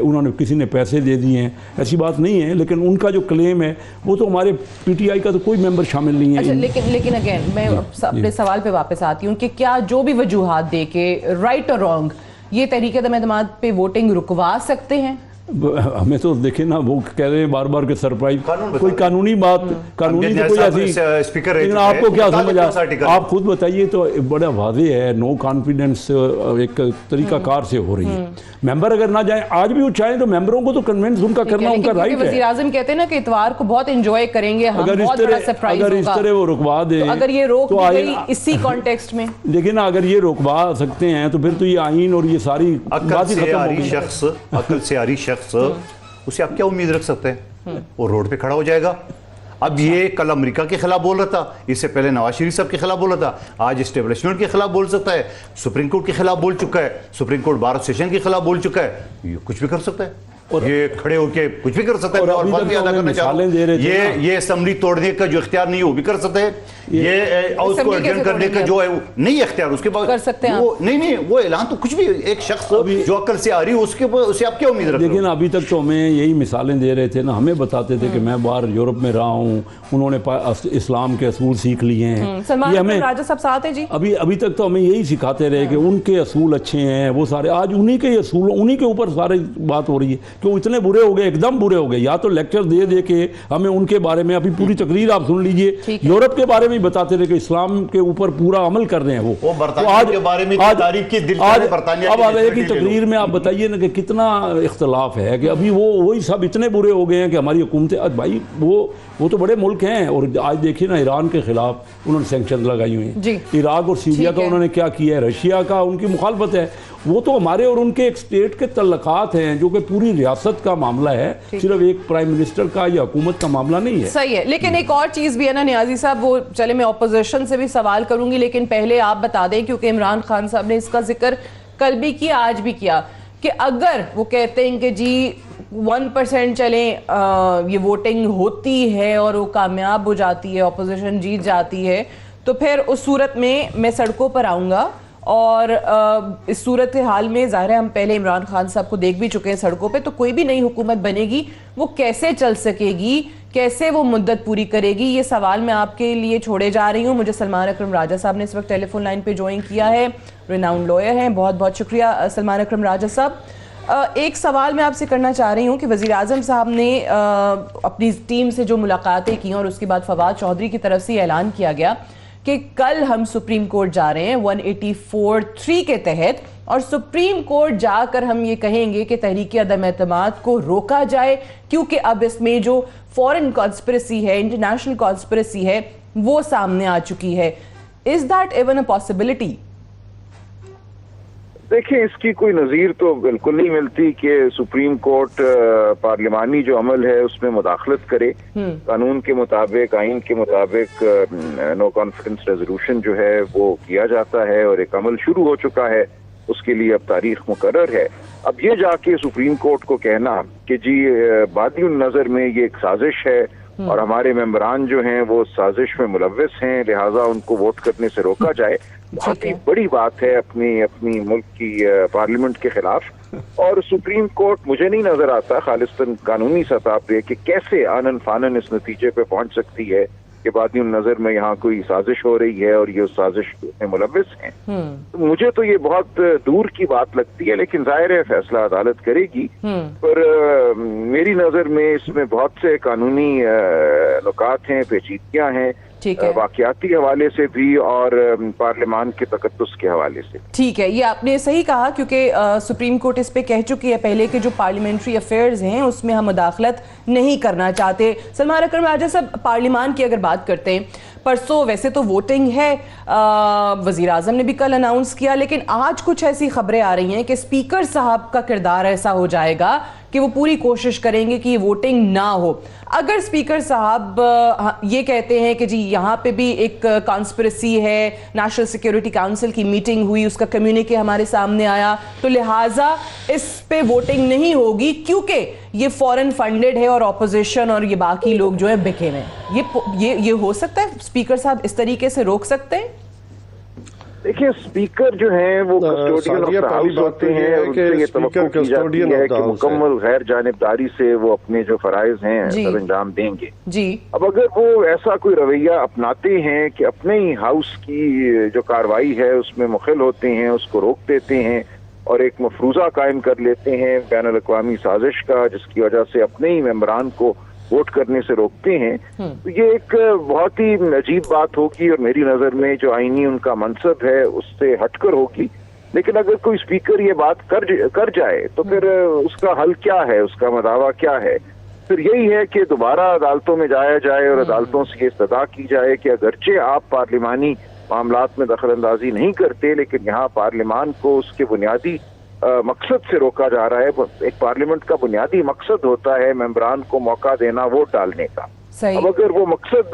उन्होंने किसी ने पैसे दे दिए हैं, ऐसी बात नहीं है। लेकिन उनका जो क्लेम है वो तो हमारे PTI का तो कोई मेंबर शामिल नहीं है। अच्छा, लेकिन अगेन मैं अपने सवाल पे वापस आती हूँ कि क्या जो भी वजूहात दे के, राइट और रॉन्ग, ये तहरीक-ए-अदम-ए-एतमाद पे वोटिंग रुकवा सकते हैं? हमें तो देखे ना, वो कह रहे हैं बार बार के सरप्राइज, कोई कानूनी बात, कानूनी तो कोई ऐसी स्पीकर, लेकिन आपको क्या समझ आप खुद बताइए। तो बड़ा वाज़ेह है, नो कॉन्फिडेंस एक तरीकाकार से हो रही है। मेंबर अगर ना जाए, आज भी वो चाहें तो मेंबरों को तो कन्विंस उनका करना उनका राइट है। वज़ीर आज़म कहते हैं ना कि इतवार को बहुत एंजॉय करेंगे हम, बहुत बड़ा सरप्राइज होगा। अगर इस तरह वो रुकवा दे, अगर ये रोक गई इसी कॉन्टेक्स्ट में, लेकिन अगर ये रुकवा सकते हैं तो फिर तो ये आइन और ये सारी अकल से आरी शख्स उसे आप क्या उम्मीद रख सकते हैं? वो रोड पे खड़ा हो जाएगा। अब ये कल अमेरिका के खिलाफ बोल रहा था, इससे पहले नवाज शरीफ साहब के खिलाफ बोल रहा था, आज एस्टेब्लिशमेंट के खिलाफ बोल सकता है, सुप्रीम कोर्ट के खिलाफ बोल चुका है, सुप्रीम कोर्ट बार सेशन के खिलाफ बोल चुका है। ये कुछ भी कर सकता है, और ये खड़े होके कुछ भी कर सकता है। और बात भी अदा करना चाहता हूं, ये असेंबली तोड़ने का जो इख्तियार नहीं है वो भी कर सकते हैं, ये हाउस को एडजर्न करने का जो है वो नहीं इख्तियार, उसके बाद कर सकते हैं वो नहीं वो ऐलान तो कुछ भी, एक शख्स जो अकल से आ रही है उसे आप क्या उम्मीद रखते हैं? लेकिन अभी तक तो हमें यही मिसालें दे रहे थे ना, हमें बताते थे कि मैं बाहर यूरोप में रहा हूँ, उन्होंने इस्लाम के असूल सीख लिए हैं। सलमान अकरम राजा साहब साथ हैं जी। अभी तक तो हमें यही सिखाते रहे कि उनके असूल अच्छे हैं, वो सारे आज उन्हीं के असूल, उन्हीं के ऊपर सारी बात हो रही है कि वो इतने बुरे हो गए, एकदम बुरे हो गए। या तो लेक्चर दे के हमें उनके बारे में, अभी पूरी तकरीर आप सुन लीजिए, यूरोप के बारे में बताते रहे कि इस्लाम के ऊपर पूरा अमल कर रहे हैं वो बरतानिया के बारे में तारीफ की दिल बरतानिया। अब एक ही तकरीर में आप बताइए ना कि कितना इख्तलाफ है कि अभी वो वही सब इतने बुरे हो गए हैं कि हमारी हुकूमतें, भाई वो तो बड़े मुल्क हैं। और आज देखिए ना, ईरान के खिलाफ उन्होंने सैंक्शन लगाई हुई हैं, इराक और सीरिया का उन्होंने क्या किया है, रशिया का उनकी मुखालफत है। वो तो हमारे और उनके एक स्टेट के तल्लकात हैं जो कि पूरी रियासत का मामला है, सिर्फ एक प्राइम मिनिस्टर का या हुकूमत का मामला नहीं है। सही है, लेकिन एक और चीज़ भी है ना नियाजी साहब, वो चले मैं अपोजिशन से भी सवाल करूंगी, लेकिन पहले आप बता दें, क्योंकि इमरान खान साहब ने इसका जिक्र कल भी किया, आज भी किया, कि अगर वो कहते हैं कि जी 1% चलें ये वोटिंग होती है और वो कामयाब हो जाती है, अपोजिशन जीत जाती है, तो फिर उस सूरत में मैं सड़कों पर आऊँगा। और इस सूरत हाल में ज़ाहिर है हम पहले इमरान खान साहब को देख भी चुके हैं सड़कों पे, तो कोई भी नई हुकूमत बनेगी वो कैसे चल सकेगी, कैसे वो मुद्दत पूरी करेगी, ये सवाल मैं आपके लिए छोड़े जा रही हूँ। मुझे सलमान अकरम राजा साहब ने इस वक्त टेलीफोन लाइन पे ज्वाइन किया है, रिनाउंड लॉयर हैं, बहुत बहुत शुक्रिया सलमान अकरम राजा साहब। एक सवाल मैं आपसे करना चाह रही हूँ कि वज़ीर आज़म साहब ने अपनी टीम से जो मुलाकातें की और उसके बाद फवाद चौधरी की तरफ से ऐलान किया गया कि कल हम सुप्रीम कोर्ट जा रहे हैं 184(3) के तहत, और सुप्रीम कोर्ट जाकर हम ये कहेंगे कि तहरीक-ए-अदम-ए-एतमाद को रोका जाए, क्योंकि अब इसमें जो फॉरेन कॉन्स्पिरेसी है, इंटरनेशनल कॉन्स्पिरेसी है, वो सामने आ चुकी है। Is that even a possibility? देखिए, इसकी कोई नज़ीर तो बिल्कुल नहीं मिलती कि सुप्रीम कोर्ट पार्लिमानी जो अमल है उसमें मुदाखलत करे। कानून के मुताबिक, आइन के मुताबिक नो कॉन्फिडेंस रेजोल्यूशन जो है वो किया जाता है और एक अमल शुरू हो चुका है, उसके लिए अब तारीख मुकर्रर है। अब ये जाके सुप्रीम कोर्ट को कहना कि जी बादियुन नज़र में ये एक साजिश है और हमारे मेंबरान जो हैं वो साजिश में मुलव्वस हैं, लिहाजा उनको वोट करने से रोका जाए, बहुत ही बड़ी बात है अपनी मुल्क की पार्लियामेंट के खिलाफ। और सुप्रीम कोर्ट मुझे नहीं नजर आता खालिस्तन कानूनी सतह पे कि कैसे आनन फानन इस नतीजे पे पहुंच सकती है कि बादियुन नजर में यहाँ कोई साजिश हो रही है और ये उस साजिश में मुलव्वस हैं। तो मुझे तो ये बहुत दूर की बात लगती है, लेकिन जाहिर है फैसला अदालत करेगी। पर मेरी नजर में इसमें बहुत से कानूनी नुकात हैं, पेचीदगियां हैं, वाकयाती हवाले से भी और पार्लियामान के तकद्दुस के हवाले से। ठीक है, ये आपने सही कहा, क्योंकि सुप्रीम कोर्ट इस पे कह चुकी है पहले के जो पार्लियामेंट्री अफेयर्स हैं उसमें हम मुदाखलत नहीं करना चाहते। सलमान अकरम राजा साहब, पार्लियामान की अगर बात करते हैं, परसों वैसे तो वोटिंग है, वज़ीर आज़म ने भी कल अनाउंस किया, लेकिन आज कुछ ऐसी खबरें आ रही हैं कि स्पीकर साहब का किरदार ऐसा हो जाएगा कि वो पूरी कोशिश करेंगे कि ये वोटिंग ना हो। अगर स्पीकर साहब ये कहते हैं कि जी यहाँ पे भी एक कॉन्स्पिरेसी है, नेशनल सिक्योरिटी काउंसिल की मीटिंग हुई, उसका कम्युनिके हमारे सामने आया, तो लिहाजा इस पे वोटिंग नहीं होगी क्योंकि ये फॉरेन फंडेड है और ऑपोजिशन और ये बाकी लोग जो है बिके हुए हैं, ये हो सकता है स्पीकर साहब इस तरीके से रोक सकते हैं? देखिए, स्पीकर जो हैं वो कस्टोडियन ऑफ द हाउस होते हैं, उनसे ये तवक्को की जाती है कि मुकम्मल गैर जानिबदारी से वो अपने जो फराइज हैं सर अंजाम देंगे जी। अब अगर वो ऐसा कोई रवैया अपनाते हैं कि अपने ही हाउस की जो कार्रवाई है उसमें मुखिल होते हैं, उसको रोक देते हैं और एक मफरूजा कायम कर लेते हैं बैनुल अक़वामी साजिश का, जिसकी वजह से अपने ही मेंबरान को वोट करने से रोकते हैं, तो ये एक बहुत ही अजीब बात होगी और मेरी नजर में जो आईनी उनका मनसब है उससे हटकर होगी। लेकिन अगर कोई स्पीकर ये बात कर जाए तो फिर उसका हल क्या है, उसका मदावा क्या है? फिर यही है कि दोबारा अदालतों में जाया जाए और अदालतों से ये इस्तदा की जाए कि अगरचे आप पार्लिमानी मामलात में दखल अंदाजी नहीं करते, लेकिन यहाँ पार्लिमान को उसके बुनियादी मकसद से रोका जा रहा है। एक पार्लियामेंट का बुनियादी मकसद होता है मेंबरान को मौका देना वोट डालने का। अब अगर वो मकसद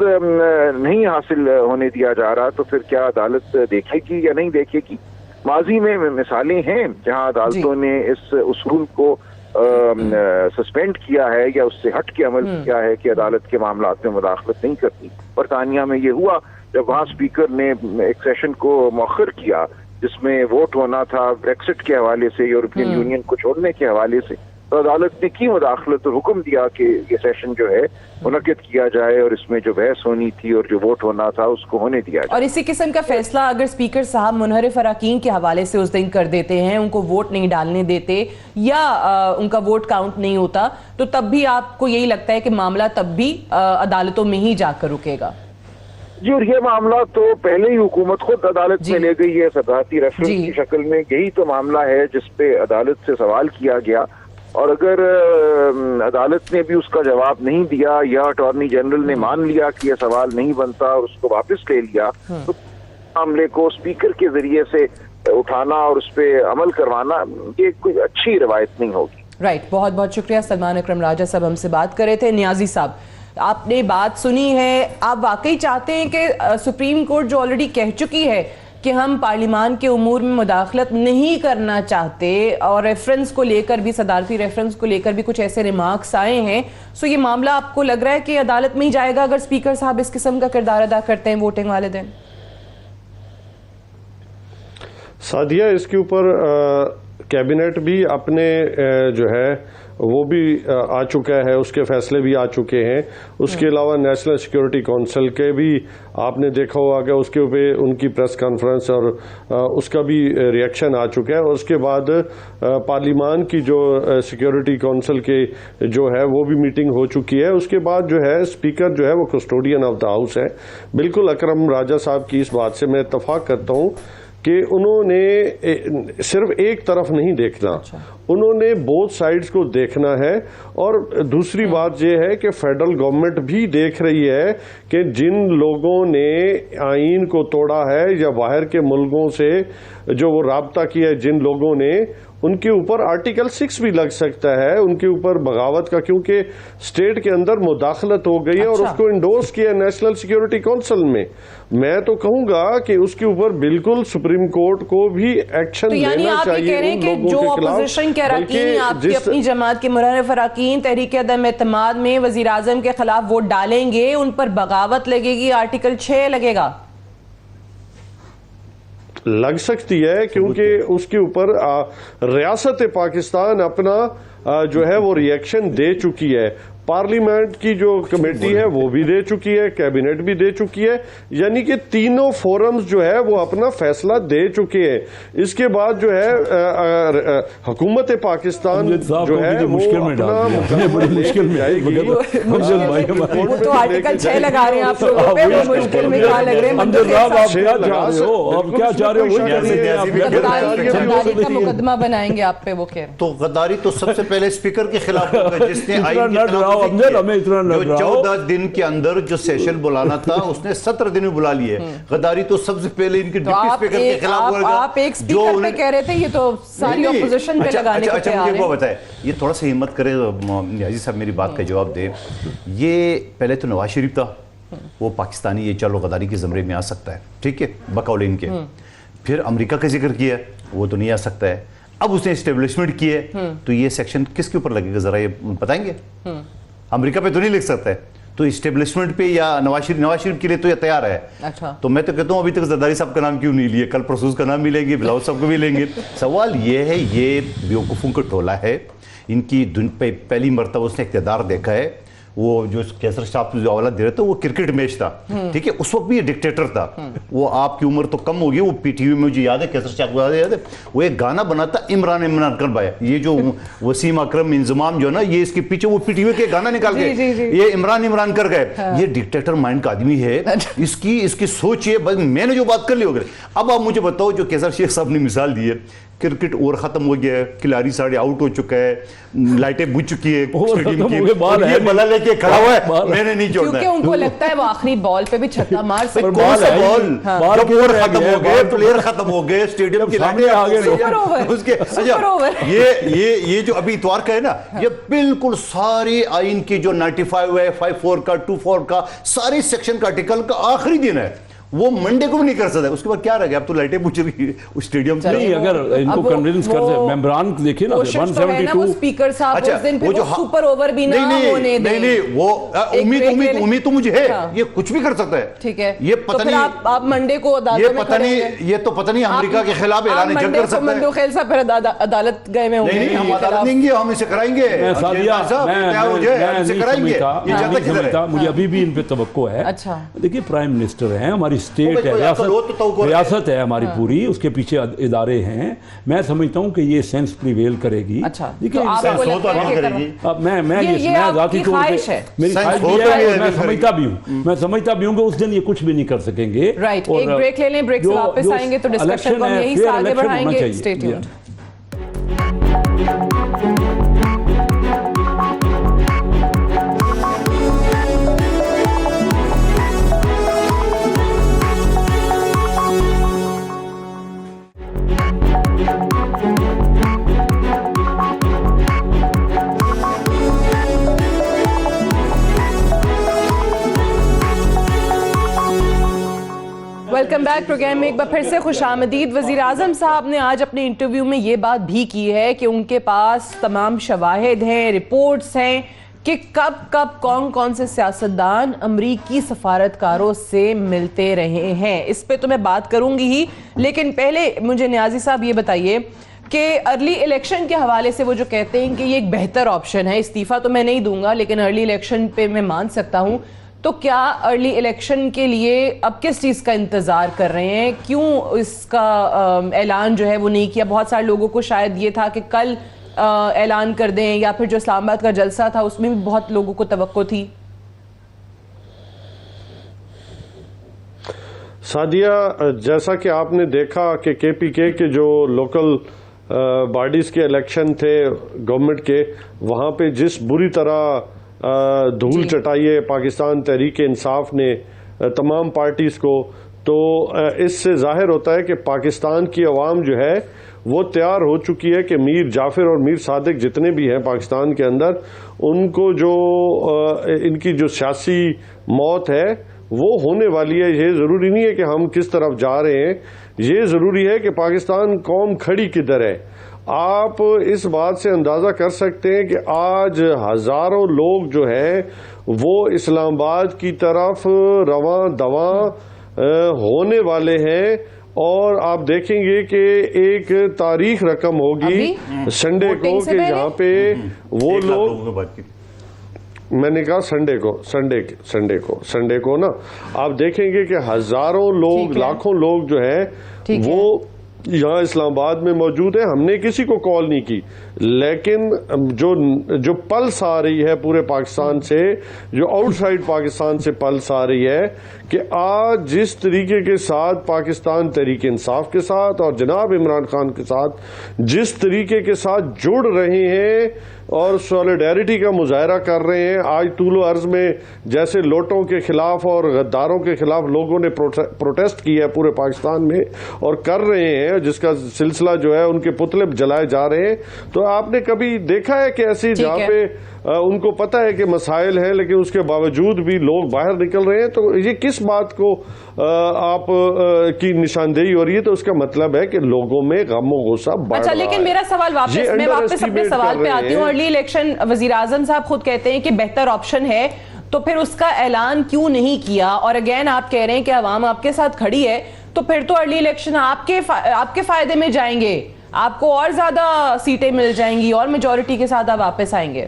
नहीं हासिल होने दिया जा रहा तो फिर क्या अदालत देखेगी या नहीं देखेगी? माजी में मिसालें हैं जहां अदालतों ने इस उसूल को सस्पेंड किया है या उससे हट के अमल किया है कि अदालत के मामलात में मुदाखलत नहीं करती। बरतानिया में ये हुआ जब वहाँ स्पीकर ने एक सेशन को मौखर किया जिसमें वोट होना था ब्रेक्सिट के हवाले से, यूरोपियन यूनियन को छोड़ने के हवाले से, तो अदालत ने की मुदाखलत और हुक्म दिया कि ये सेशन जो है मुनक्किद किया जाए और इसमें जो बहस होनी थी और जो वोट होना था उसको होने दिया जाए। और इसी किस्म का फैसला अगर स्पीकर साहब मुनहरिफ अराकीन के हवाले से उस दिन कर देते हैं, उनको वोट नहीं डालने देते या उनका वोट काउंट नहीं होता, तो तब भी आपको यही लगता है कि मामला तब भी अदालतों में ही जाकर रुकेगा? जी, और ये मामला तो पहले ही हुकूमत खुद अदालत में ले गई है सदारती रेफरेंस की शक्ल में। यही तो मामला है जिसपे अदालत से सवाल किया गया और अगर अदालत ने भी उसका जवाब नहीं दिया या अटॉर्नी जनरल ने मान लिया कि यह सवाल नहीं बनता और उसको वापस ले लिया, तो मामले को स्पीकर के जरिए से उठाना और उस पर अमल करवाना ये कोई अच्छी रवायत नहीं होगी। राइट, बहुत बहुत शुक्रिया। सलमान अकरम राजा साहब हमसे बात कर रहे थे। नियाजी साहब, आपने बात सुनी है, आप वाकई चाहते हैं कि सुप्रीम कोर्ट जो ऑलरेडी कह चुकी है कि हम पार्लिमान के उमूर में मुदाखलत नहीं करना चाहते और रेफरेंस को लेकर भी, सदारती रेफरेंस को लेकर भी कुछ ऐसे रिमार्क्स आए हैं, सो ये मामला आपको लग रहा है कि अदालत में ही जाएगा अगर स्पीकर साहब इस किस्म का किरदार अदा करते हैं वोटिंग वाले दिन? सादिया, इसके ऊपर कैबिनेट भी अपने जो है वो भी आ चुका है, उसके फैसले भी आ चुके हैं। उसके अलावा नेशनल सिक्योरिटी काउंसिल के भी आपने देखा होगा कि उसके ऊपर उनकी प्रेस कॉन्फ्रेंस और उसका भी रिएक्शन आ चुका है। और उसके बाद पार्लिमान की जो सिक्योरिटी काउंसिल के जो है वो भी मीटिंग हो चुकी है। उसके बाद जो है स्पीकर जो है वो कस्टोडियन ऑफ द हाउस है। बिल्कुल अकरम राजा साहब की इस बात से मैं इत्तफाक करता हूँ कि उन्होंने सिर्फ एक तरफ नहीं देखना, उन्होंने बोथ साइड्स को देखना है। और दूसरी बात यह है कि फेडरल गवर्नमेंट भी देख रही है कि जिन लोगों ने आईन को तोड़ा है या बाहर के मुल्कों से जो वो राब्ता किया है जिन लोगों ने, उनके ऊपर आर्टिकल 6 भी लग सकता है, उनके ऊपर बगावत का, क्योंकि स्टेट के अंदर मुदाखलत हो गई है और उसको इंडोर्स किया नेशनल सिक्योरिटी काउंसिल में। मैं तो कहूंगा कि उसके ऊपर बिल्कुल सुप्रीम कोर्ट को भी एक्शन लेना चाहिए उन लोगों जो के खिलाफ। अपोजिशन के अरकान, आपकी अपनी जमात के मुनहरिफ अरकान तहरीक अदम एतमाद में वजीर आजम के खिलाफ वोट डालेंगे, उन पर बगावत लगेगी, आर्टिकल 6 लगेगा? लग सकती है, क्योंकि उसके ऊपर रियासत पाकिस्तान अपना जो है वो रिएक्शन दे चुकी है। पार्लियामेंट की जो कमेटी है वो भी दे चुकी है, कैबिनेट भी दे चुकी है, यानी कि तीनों फोरम्स जो है वो अपना फैसला दे चुके हैं। इसके बाद जो है हुकूमत पाकिस्तान जो है वो बड़ी मुश्किल में जाएगी। वो तो आर्टिकल 6 लगा रहे हैं आप लोगों पे, वो मुश्किल में क्या लग रहे हैं? आप क्या चाह रहे हो? मुकदमा बनाएंगे आप पे, वो कह रहे हैं। तो गद्दारी तो सबसे पहले स्पीकर के खिलाफ होगा जिसने रहा हूँ अमजद, हमें इतना लग रहा हो। 14 दिन के अंदर जो सेशन बुलाना था उसने 17 दिन में बुला लिए। गद्दारी तो सबसे पहले इनके डिप्टी स्पीकर के खिलाफ हुआ। आप एक स्पीकर पे कह रहे थे, ये तो सारी ऑपोजिशन पे लगाने को तैयार है। मुझे वो बताए, ये थोड़ा सा हिम्मत करे नियाजी साहब, मेरी बात का जवाब दे। ये पहले तो नवाज शरीफ था, वो पाकिस्तानी, ये चलो गद्दारी के ज़मरे में आ सकता है, ठीक है, बकौल इनके। फिर अमेरिका का जिक्र किया, वो तो नहीं आ सकता है। अब उसने एस्टेब्लिशमेंट की है, तो ये सेक्शन किसके ऊपर लगेगा जरा ये बताएंगे? अमेरिका पे तो नहीं लिख सकता है, तो एस्टेब्लिशमेंट पे या नवाज शरीफ के लिए तो ये तैयार है। अच्छा, तो मैं तो कहता हूँ अभी तक जरदारी साहब का नाम क्यों नहीं लिए? कल परसों का नाम मिलेंगे, बिलावल साहब को भी लेंगे। सवाल ये है, ये बेवकूफ़ों का टोला है। इनकी पहली मरतबा उसने इक़्तिदार देखा है। वो जो कैसर साहब जो हवाला दे रहे थे, वो क्रिकेट मैच था, ठीक है, उस वक्त भी ये डिक्टेटर था। वो आपकी उम्र तो कम होगी, वो पीटीवी में मुझे याद है, कैसर साहब को याद है, वो एक गाना बनाता इमरान कर भाई, ये जो वसीम अकरम इंजमाम जो है ना, ये इसके पीछे वो पीटीवी के गाना निकाल के ये इमरान कर गए। ये डिक्टेटर माइंड का आदमी है, इसकी सोच ये, मैंने जो बात कर ली हो गई। अब आप मुझे बताओ, जो कैसर शेख साहब ने मिसाल दी है, क्रिकेट ओवर खत्म हो गया है, खिलाड़ी सारे आउट हो चुका है, लाइटें बुझ चुकी है, स्टेडियम की, ये बल्ला लेके खड़ा हुआ है, मैंने नहीं छोड़ना, क्योंकि उनको लगता है वो आखिरी बॉल पे भी छक्का मार सकते हैं। कौन सा बॉल? जब ओवर खत्म हो गए, प्लेयर खत्म हो गए, स्टेडियम की लाइटें आगे उसके। अच्छा, ये जो अभी इतवार का है ना, ये बिल्कुल सारे आइन की जो 95 है, 54 का, 24 का, सारे सेक्शन का आर्टिकल का आखिरी दिन है, वो मंडे को भी नहीं कर सकता। उसके बाद क्या रह गया? अब तो लाइटें बुझ रही है स्टेडियम से। नहीं, अगर इनको कन्विंस कर दे, मेंबरान देखिए ना, 172 स्पीकर साहब उस दिन पे वो सुपर ओवर भी ना होने दें। नहीं, वो उम्मीद तो मुझे है, ये कुछ भी कर सकता है, ठीक है। ये पता नहीं, आप मंडे को अदालत में खड़े हैं, ये तो पता नहीं अमेरिका के खिलाफ ऐलान जंग कर सकता है। मंडे खेल साहब फिर अदालत गए में होंगे। नहीं, हम अदालत देंगे, हम इसे कराएंगे, मुझे अभी भी इन पे तवक्को है। अच्छा, देखिए, प्राइम मिनिस्टर है, हमारी स्टेट है, रियासत है हमारी पूरी, उसके पीछे इदारे हैं। मैं समझता हूँ कि ये सेंस प्रिवेल करेगी। अच्छा, देखिए, मैं जाती तौर पे मेरी ख्वाहिश भी है, मैं समझता भी हूँ कि उस दिन ये कुछ भी नहीं कर सकेंगे। राइट, एक ब्रेक ले लें, ब्रेक से वापस आएंगे तो डिस्कशन को हम यहीं से आगे बढ़ाएंगे। Stay tuned. Welcome back programme में एक बार फिर से खुशामदीद। वज़ीर आज़म साहब ने आज अपने इंटरव्यू में ये बात भी की है कि उनके पास तमाम शवाहिद हैं, रिपोर्ट्स हैं कि कब कौन से सियासतदान अमरीकी सफारतकारों से मिलते रहे हैं। इस पे तो मैं बात करूंगी ही, लेकिन पहले मुझे नियाजी साहब ये बताइए कि अर्ली इलेक्शन के हवाले से वो जो कहते हैं कि ये एक बेहतर ऑप्शन है, इस्तीफ़ा तो मैं नहीं दूंगा लेकिन अर्ली इलेक्शन पे मैं मान सकता हूँ, तो क्या अर्ली इलेक्शन के लिए अब किस चीज़ का इंतज़ार कर रहे हैं? क्यों इसका ऐलान जो है वो नहीं किया? बहुत सारे लोगों को शायद ये था कि कल ऐलान कर दें, या फिर जो इस्लामाबाद का जलसा था उसमें भी बहुत लोगों को तवक्को थी। सादिया, जैसा कि आपने देखा कि केपीके के जो लोकल बॉडीज़ के इलेक्शन थे गवर्नमेंट के, वहाँ पे जिस बुरी तरह धूल चटाई है पाकिस्तान तहरीक इंसाफ ने तमाम पार्टीज़ को, तो इससे जाहिर होता है कि पाकिस्तान की अवाम जो है वो तैयार हो चुकी है कि मीर जाफर और मीर सादिक जितने भी हैं पाकिस्तान के अंदर, उनको जो इनकी जो सियासी मौत है वो होने वाली है। ये ज़रूरी नहीं है कि हम किस तरफ जा रहे हैं, ये ज़रूरी है कि पाकिस्तान कौम खड़ी किधर है। आप इस बात से अंदाज़ा कर सकते हैं कि आज हज़ारों लोग जो हैं वो इस्लामाबाद की तरफ रवां दवां होने वाले हैं, और आप देखेंगे कि एक तारीख रकम होगी संडे को कि जहाँ पे वो लोग, मैंने कहा संडे को ना, आप देखेंगे कि हज़ारों लोग, लाखों लोग जो हैं वो यहाँ इस्लामाबाद में मौजूद है। हमने किसी को कॉल नहीं की, لیکن جو پلس آ رہی ہے پورے پاکستان سے، جو آؤٹ سائڈ پاکستان سے پلس آ رہی ہے کہ آج جس طریقے کے ساتھ پاکستان تحریک انصاف کے ساتھ اور جناب عمران خان کے ساتھ جس طریقے کے ساتھ جڑ رہے ہیں اور سولیڈیرٹی کا مظاہرہ کر رہے ہیں، آج طول و عرض میں جیسے لوٹوں کے خلاف اور غداروں کے خلاف لوگوں نے پروٹیسٹ کیا ہے پورے پاکستان میں اور کر رہے ہیں، جس کا سلسلہ جو ہے ان کے پتلے جلائے جا رہے ہیں، تو آپ نے کبھی دیکھا ہے کہ ایسی جہاں پہ ان کو پتہ ہے کہ مسائل ہیں لیکن اس کے باوجود بھی لوگ باہر نکل رہے ہیں؟ تو یہ کس بات کو آپ کی نشاندہی ہو رہی ہے؟ تو اس کا مطلب ہے کہ لوگوں میں غم و غصہ بڑھ رہا ہے۔ لیکن میرا سوال میں واپس اپنے سوال پہ آتی ہوں۔ ارلی الیکشن وزیر اعظم صاحب خود کہتے ہیں کہ بہتر آپشن ہے، تو پھر اس کا اعلان کیوں نہیں کیا؟ اور اگین آپ کہہ رہے ہیں کہ عوام آپ کے ساتھ کھڑی ہے، تو پھر تو ارلی الیکشن آپ کے فائدے میں جائیں گے، آپ کو اور زیادہ سیٹیں مل جائیں گی اور میجورٹی کے ساتھ آپ واپس آئیں گے۔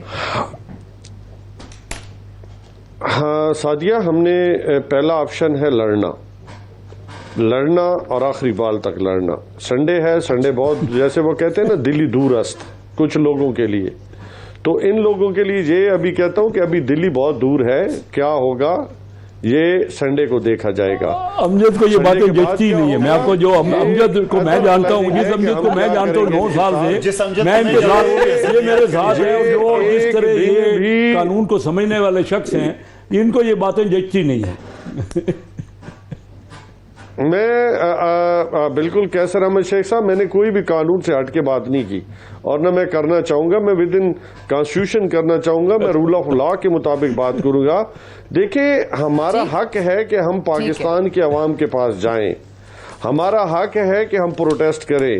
ہاں سعدیہ، ہم نے پہلا آپشن ہے لڑنا اور آخری بال تک لڑنا۔ سنڈے ہے، سنڈے بہت جیسے وہ کہتے ہیں نا دلی دور است کچھ لوگوں کے لیے، تو ان لوگوں کے لیے یہ ابھی کہتا ہوں کہ ابھی دلی بہت دور ہے، کیا ہوگا یہ سنڈے کو دیکھا جائے گا۔ امجد کو یہ باتیں جچتی نہیں ہے۔ میں آپ کو جو امجد کو میں جانتا ہوں، جس امجد کو میں جانتا ہوں 9 سال سے، میں ان کے ساتھ، یہ میرے ساتھ ہے، جو اس طرح یہ قانون کو سمجھنے والے شخص ہیں، ان کو یہ باتیں جچتی نہیں ہیں۔ میں بالکل کیسر احمد شیخ صاحب، میں نے کوئی بھی قانون سے ہٹ کے بات نہیں کی اور نہ میں کرنا چاہوں گا۔ میں ود ان کانسٹیٹیوشن کرنا چاہوں گا، میں رول آف لا کے مطابق بات کروں گا۔ دیکھیں، ہمارا حق ہے کہ ہم پاکستان کے عوام کے پاس جائیں، ہمارا حق ہے کہ ہم پروٹیسٹ کریں،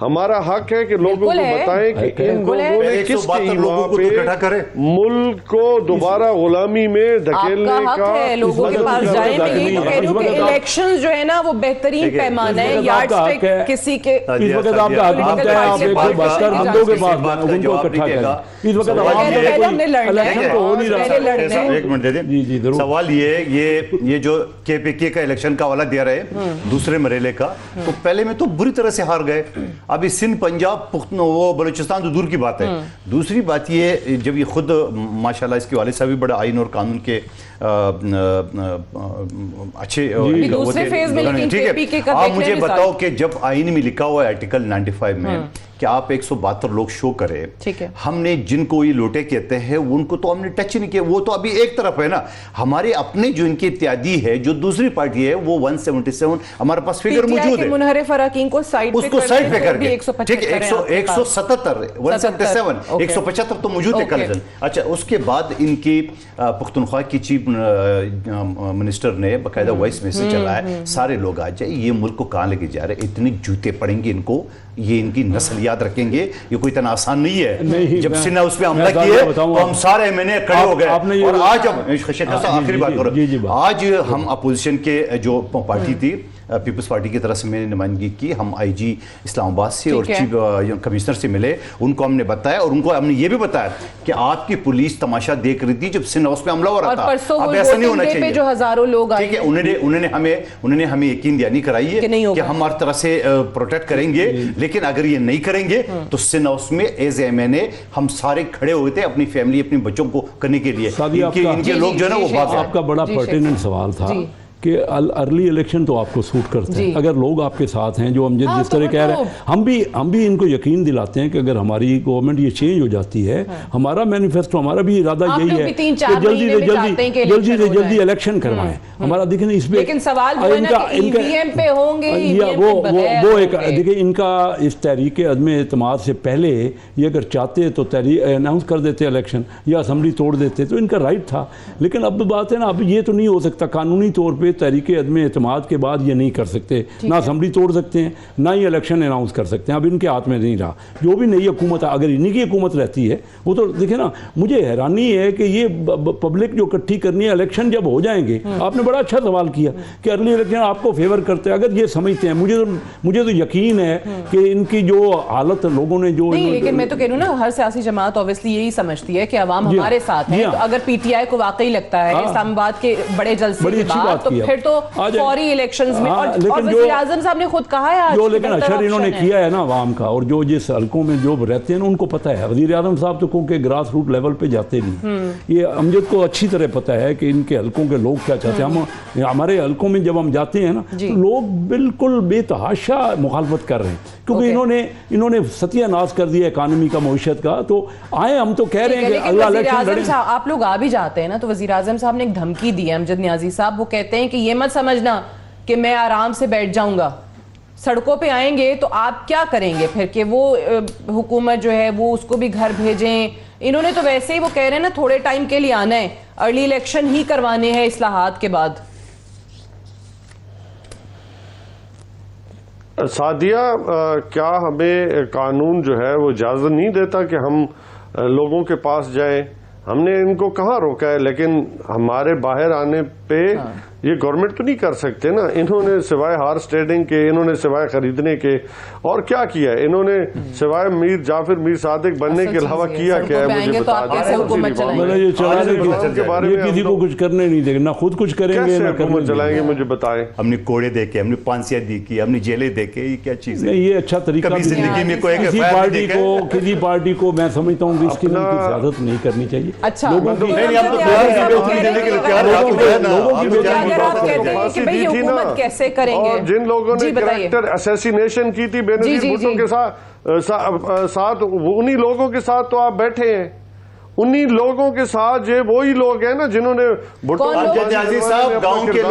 ہمارا حق ہے کہ لوگوں کو بتائیں کہ ان لوگوں نے کس کی وہاں پہ ملک کو دوبارہ غلامی میں دھکیلنے کا لوگوں کے پاس جائیں۔ میں یہی کہہ رہی ہوں کہ الیکشن جو ہے نا وہ بہترین پیمانہ ہے، یارڈ سٹک کسی کے اس وقت آپ کا حق ہے، آپ ایک سو 72 بندوں کے پاس ان کو اکٹھا کریں۔ اس وقت عوام نے الیکشن تو ہو نہیں رہا۔ ایک منٹ دے دیں، سوال یہ جو کے پی کے کا الیکشن کا حوالہ دیا رہے دوسرے مرحلے کا، تو پہلے میں تو بری طرح سے ہار گئے۔ ابھی سندھ، پنجاب، وہ بلوچستان تو دور کی بات ہے۔ دوسری بات یہ، جب یہ خود ماشاءاللہ اس کے والد صاحب بھی بڑا آئین اور قانون کے اچھے، ٹھیک ہے، آپ مجھے بتاؤ کہ جب آئین میں لکھا ہوا ہے آرٹیکل 95 میں کہ آپ 172 لوگ شو کرے، ہم نے جن کو یہ لوٹے کہتے ہیں ان کو تو ہم نے ٹچ نہیں کیا، وہ تو ابھی ایک طرف ہے نا۔ ہمارے اپنے جو ان کی اتحادی ہے، جو دوسری پارٹی ہے، وہ 177 ہمارے پاس فگر موجود ہے، منحرف اراکین کو سائڈ پہ کر کے، ٹھیک ہے، 177 177 175 تو موجود ہے کلیجن۔ اچھا، اس کے بعد ان کی پختونخوا کی چیف منسٹر نے باقاعدہ وائس میسج چلایا، سارے لوگ آ جائے، یہ ملک کو کہاں لے کے جا رہے، اتنے جوتے پڑیں گے ان کو، یہ ان کی نسل یاد رکھیں گے، یہ کوئی اتنا آسان نہیں ہے۔ جب سنہ اس پہ حملہ کیے تو ہم سارے ایم کھڑے ہو گئے، اور آج آخری بات کرو، آج ہم اپوزیشن کے جو پارٹی تھی پیپلز پارٹی کی طرف سے میں نے نمائندگی کی، ہم آئی جی اسلام آباد سے اور چیف کمشنر سے ملے، ان کو ہم نے بتایا اور ان کو ہم نے یہ بھی بتایا کہ آپ کی پولیس تماشا دیکھ رہی تھی جب سندھ ہاؤس پہ حملہ ہو رہا تھا، اب ایسا نہیں ہونا چاہیے، جو ہزاروں لوگ آئے، ٹھیک ہے، انہوں نے ہمیں یقین دہانی کرائی ہے کہ ہم ہر طرح سے پروٹیکٹ کریں گے، لیکن اگر یہ نہیں کریں گے تو سندھ ہاؤس میں ایز ایم این اے ہم سارے کھڑے ہوئے تھے اپنی فیملی، اپنے بچوں کو کرنے کے لیے، ان کے لوگ جو ہے نا وہ بات۔ آپ کا بڑا پرٹیننٹ سوال تھا کہ ارلی الیکشن تو آپ کو سوٹ کرتے ہیں، اگر لوگ آپ کے ساتھ ہیں، جو ہم جس طرح کہہ رہے ہیں، ہم بھی ان کو یقین دلاتے ہیں کہ اگر ہماری گورنمنٹ یہ چینج ہو جاتی ہے، ہمارا مینیفیسٹو، ہمارا بھی ارادہ یہی ہے کہ جلدی سے جلدی الیکشن کروائیں۔ ہمارا دیکھیں اس پہ وہ ایک دیکھیں، ان کا اس تحریک عدم اعتماد سے پہلے یہ اگر چاہتے تو اناؤنس کر دیتے الیکشن یا اسمبلی توڑ دیتے، تو ان کا رائٹ تھا، لیکن اب بات ہے نا، اب یہ تو نہیں ہو سکتا قانونی طور پہ، تحریک عدم اعتماد کے بعد یہ نہیں کر سکتے، نہ اسمبلی توڑ سکتے ہیں، نہ ہی الیکشن اناؤنس کر سکتے ہیں، اب ان کے ہاتھ میں نہیں رہا۔ جو بھی نئی حکومت ہے، اگر انہی کی حکومت رہتی ہے، وہ تو دیکھیں نا، مجھے حیرانی ہے کہ یہ پبلک جو اکٹھی کرنی ہے، الیکشن جب ہو جائیں گے، آپ نے بڑا اچھا سوال کیا کہ ارلی الیکشن آپ کو فیور کرتے ہیں، اگر یہ سمجھتے ہیں، مجھے تو یقین ہے کہ ان کی جو حالت لوگوں نے جو نہیں، لیکن میں تو کہہ رہا ہوں نا، ہر سیاسی جماعت اوبویسلی یہی سمجھتی ہے کہ عوام ہمارے ساتھ ہے، تو اگر پی ٹی آئی کو واقعی لگتا ہے اسلام آباد کے بڑے جلسے کے بعد، تو भी है। फिर तो आ जाए। फौरी इलेक्शंस में, हाँ, और लेकिन वज़ीर आज़म साहब ने खुद कहा है आज जो कि लेकिन बेहतर अशर इन्होंने ऑप्शन है। किया है ना आवाम का, और जो जिस हलकों में जो रहते हैं ना उनको पता है। वज़ीर आज़म साहब तो क्योंकि ग्रास रूट लेवल पे जाते नहीं, ये अमजद को अच्छी तरह पता है कि इनके हलकों के लोग क्या चाहते हैं। हम हमारे हलकों में जब हम जाते हैं ना तो लोग बिल्कुल बेतहाशा मुखालफत कर रहे हैं, क्योंकि इन्होंने सत्यानाश कर दिया इकानमी का, मईशत का। तो आए, हम तो कह रहे हैं कि अगला इलेक्शन लड़ें। आप लोग आ भी जाते हैं ना, तो वज़ीर आज़म साहब ने एक धमकी दी है अमजद नियाज़ी साहब, वो कहते हैं कि ये मत समझना कि मैं आराम से बैठ जाऊंगा, सड़कों पे आएंगे तो आप क्या करेंगे फिर, कि वो हुकूमत जो है वो उसको भी घर भेजें। इन्होंने तो वैसे ही वो कह रहे हैं ना थोड़े टाइम के लिए आना है, अर्ली इलेक्शन ही करवाने हैं इस्लाहात के बाद। सादिया, क्या हमें कानून जो है वो इजाज़त नहीं देता कि हम लोगों के पास जाएं? हमने इनको कहाँ रोका है, लेकिन हमारे बाहर आने पे ये गवर्नमेंट तो नहीं कर सकते ना। इन्होंने सिवाय हॉर्स ट्रेडिंग के, इन्होंने सिवाय खरीदने के और क्या किया है? इन्होंने सिवाय मीर जाफिर, मीर सादिक बनने के अलावा किया क्या है? मुझे बता ये किसी को कुछ करने नहीं देंगे, ना खुद कुछ करेंगे ना हुकूमत चलाएंगे, मुझे बताएं। हमने कोड़े देखे, हमने फांसियां देखी, हमने जेलें देखे, ये क्या चीज है? ये अच्छा तरीका कभी जिंदगी में कोई किसी पार्टी को मैं समझता हूँ कि इसकी इजाजत नहीं करनी चाहिए। अच्छा, लोगों की अगर आप कहते हैं कि भाई ये हुकूमत कैसे करेंगे, और जिन लोगों ने कैरेक्टर असैसिनेशन की थी बेनजीर भुट्टो के साथ उन्हीं लोगों के साथ तो आप बैठे हैं। उन्हीं लोगों के साथ ये वही लोग हैं ना जिन्होंने भुट्टो नियाज़ी साहब, गांव के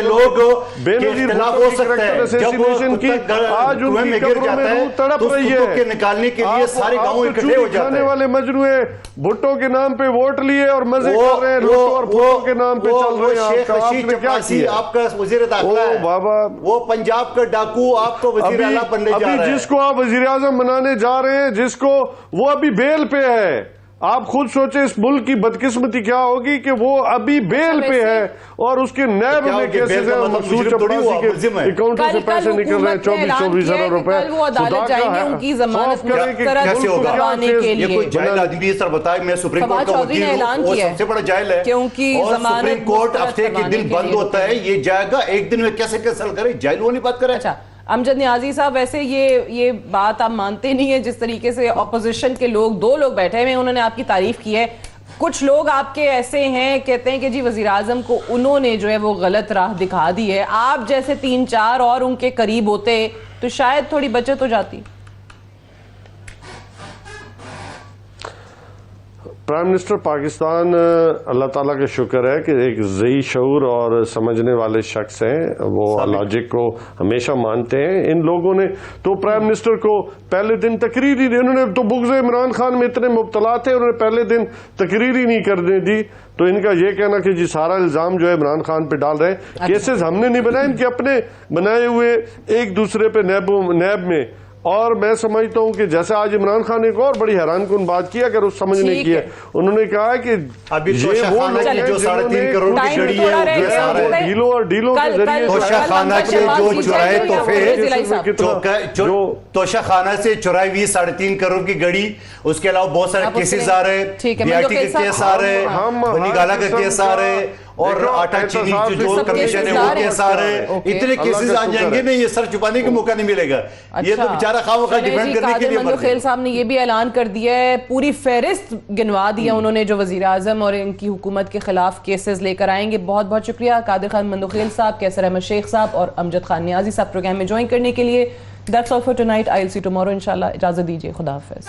लोग बेनजीर भुट्टो की कैरेक्टर असैसिनेशन की आज उनकी कब्रों में रूह तड़प रही है। निकालने के लिए सारे गांव इकट्ठे हो जाते हैं। वाले मजनूए भुट्टो के नाम पे वोट लिए और मजे कर रहे हैं, लूट और भुट्टो के नाम पे चल रहे हैं। आपने क्या किया? आपका वजीर दाखिला है बाबा, वो पंजाब का डाकू आपको वजीर आला बनने जा रहा है। जिसको आप वजीर आजम बनाने जा रहे हैं, जिसको वो अभी बेल पे है, आप खुद सोचे इस मुल्क की बदकिस्मती क्या होगी कि वो अभी बेल पे है और उसके नैब में केसेस हैं, मकसूद चपरासी के अकाउंटों से पैसे निकल रहे हैं 24-24 अरब रुपए। वो अदालत जाएंगे उनकी जमानत मुस्तरद करवाने के लिए। कोई जाहिल आदमी इस तरह बताए मैं सुप्रीम कोर्ट का वकील हूं, वो सबसे बड़ा जाहिल है, क्योंकि सुप्रीम कोर्ट हफ्ते के दिन बंद होता है, ये जाएगा एक दिन में कैसे कैंसिल करे? जाहिल वाली बात करे। अच्छा अमजद नियाज़ी साहब, वैसे ये बात आप मानते नहीं है जिस तरीके से अपोजिशन के लोग, दो लोग बैठे हुए हैं, उन्होंने आपकी तारीफ की है। कुछ लोग आपके ऐसे हैं, कहते हैं कि जी वज़ीर आज़म को उन्होंने जो है वो गलत राह दिखा दी है। आप जैसे 3-4 और उनके करीब होते तो शायद थोड़ी बचत हो जाती। प्राइम मिनिस्टर पाकिस्तान, अल्लाह ताला का शुक्र है कि एक ज़ही शऊर और समझने वाले शख्स हैं, वो लॉजिक को हमेशा मानते हैं। इन लोगों ने तो प्राइम मिनिस्टर को पहले दिन तकरीर ही, इन्होंने तो बुग़्ज़ इमरान खान में इतने मुब्तला थे, उन्होंने पहले दिन तकरीर ही नहीं करने दी। तो इनका ये कहना कि जी सारा इल्ज़ाम जो है इमरान खान पे डाल रहे हैं। केसेस हमने नहीं बनाए, इनके अपने बनाए हुए एक दूसरे पे नैब में। और मैं समझता हूं कि जैसे आज इमरान खान ने एक और बड़ी हैरानकुन बात की, अगर उस समझने की है, उन्होंने कहा है कि अभी ये वो लोग हैं जो 3.5 करोड़ की गड़ी है, ढीलों और ढीलों के जरिए तोशाखाना के जो चुराए तोहफे, जो तोशाखाना से चुराई हुई 3.5 करोड़ की गड़ी, उसके अलावा बहुत सारे केसेस आ रहे हैं, बीआईटी के केस आ रहे हैं, बनीगाला का केस आ रहे हैं, और आटा चीनी जो कमीशन है वो केस आ रहे हैं। इतने केसेस आ जाएंगे नहीं, ये सर छुपाने का मौका नहीं मिलेगा। ये तो बेचारा खामखा डिफेंड करने के लिए मंदोखेल साहब ने ये भी ऐलान कर दिया है, पूरी फहरिस्त गिनवा दिया उन्होंने जो वजीर आजम और इनकी हुकूमत के खिलाफ केसेस लेकर आएंगे। बहुत बहुत शुक्रिया कादिर खान मंदोखेल साहब, कैसर अहमद शेख साहब और अमजद खान नियाज़ी साहब प्रोग्राम में ज्वाइन करने के लिए। That's all for tonight, I will see tomorrow इंशाल्लाह। इजाजत दीजिए, खुदा हाफिज।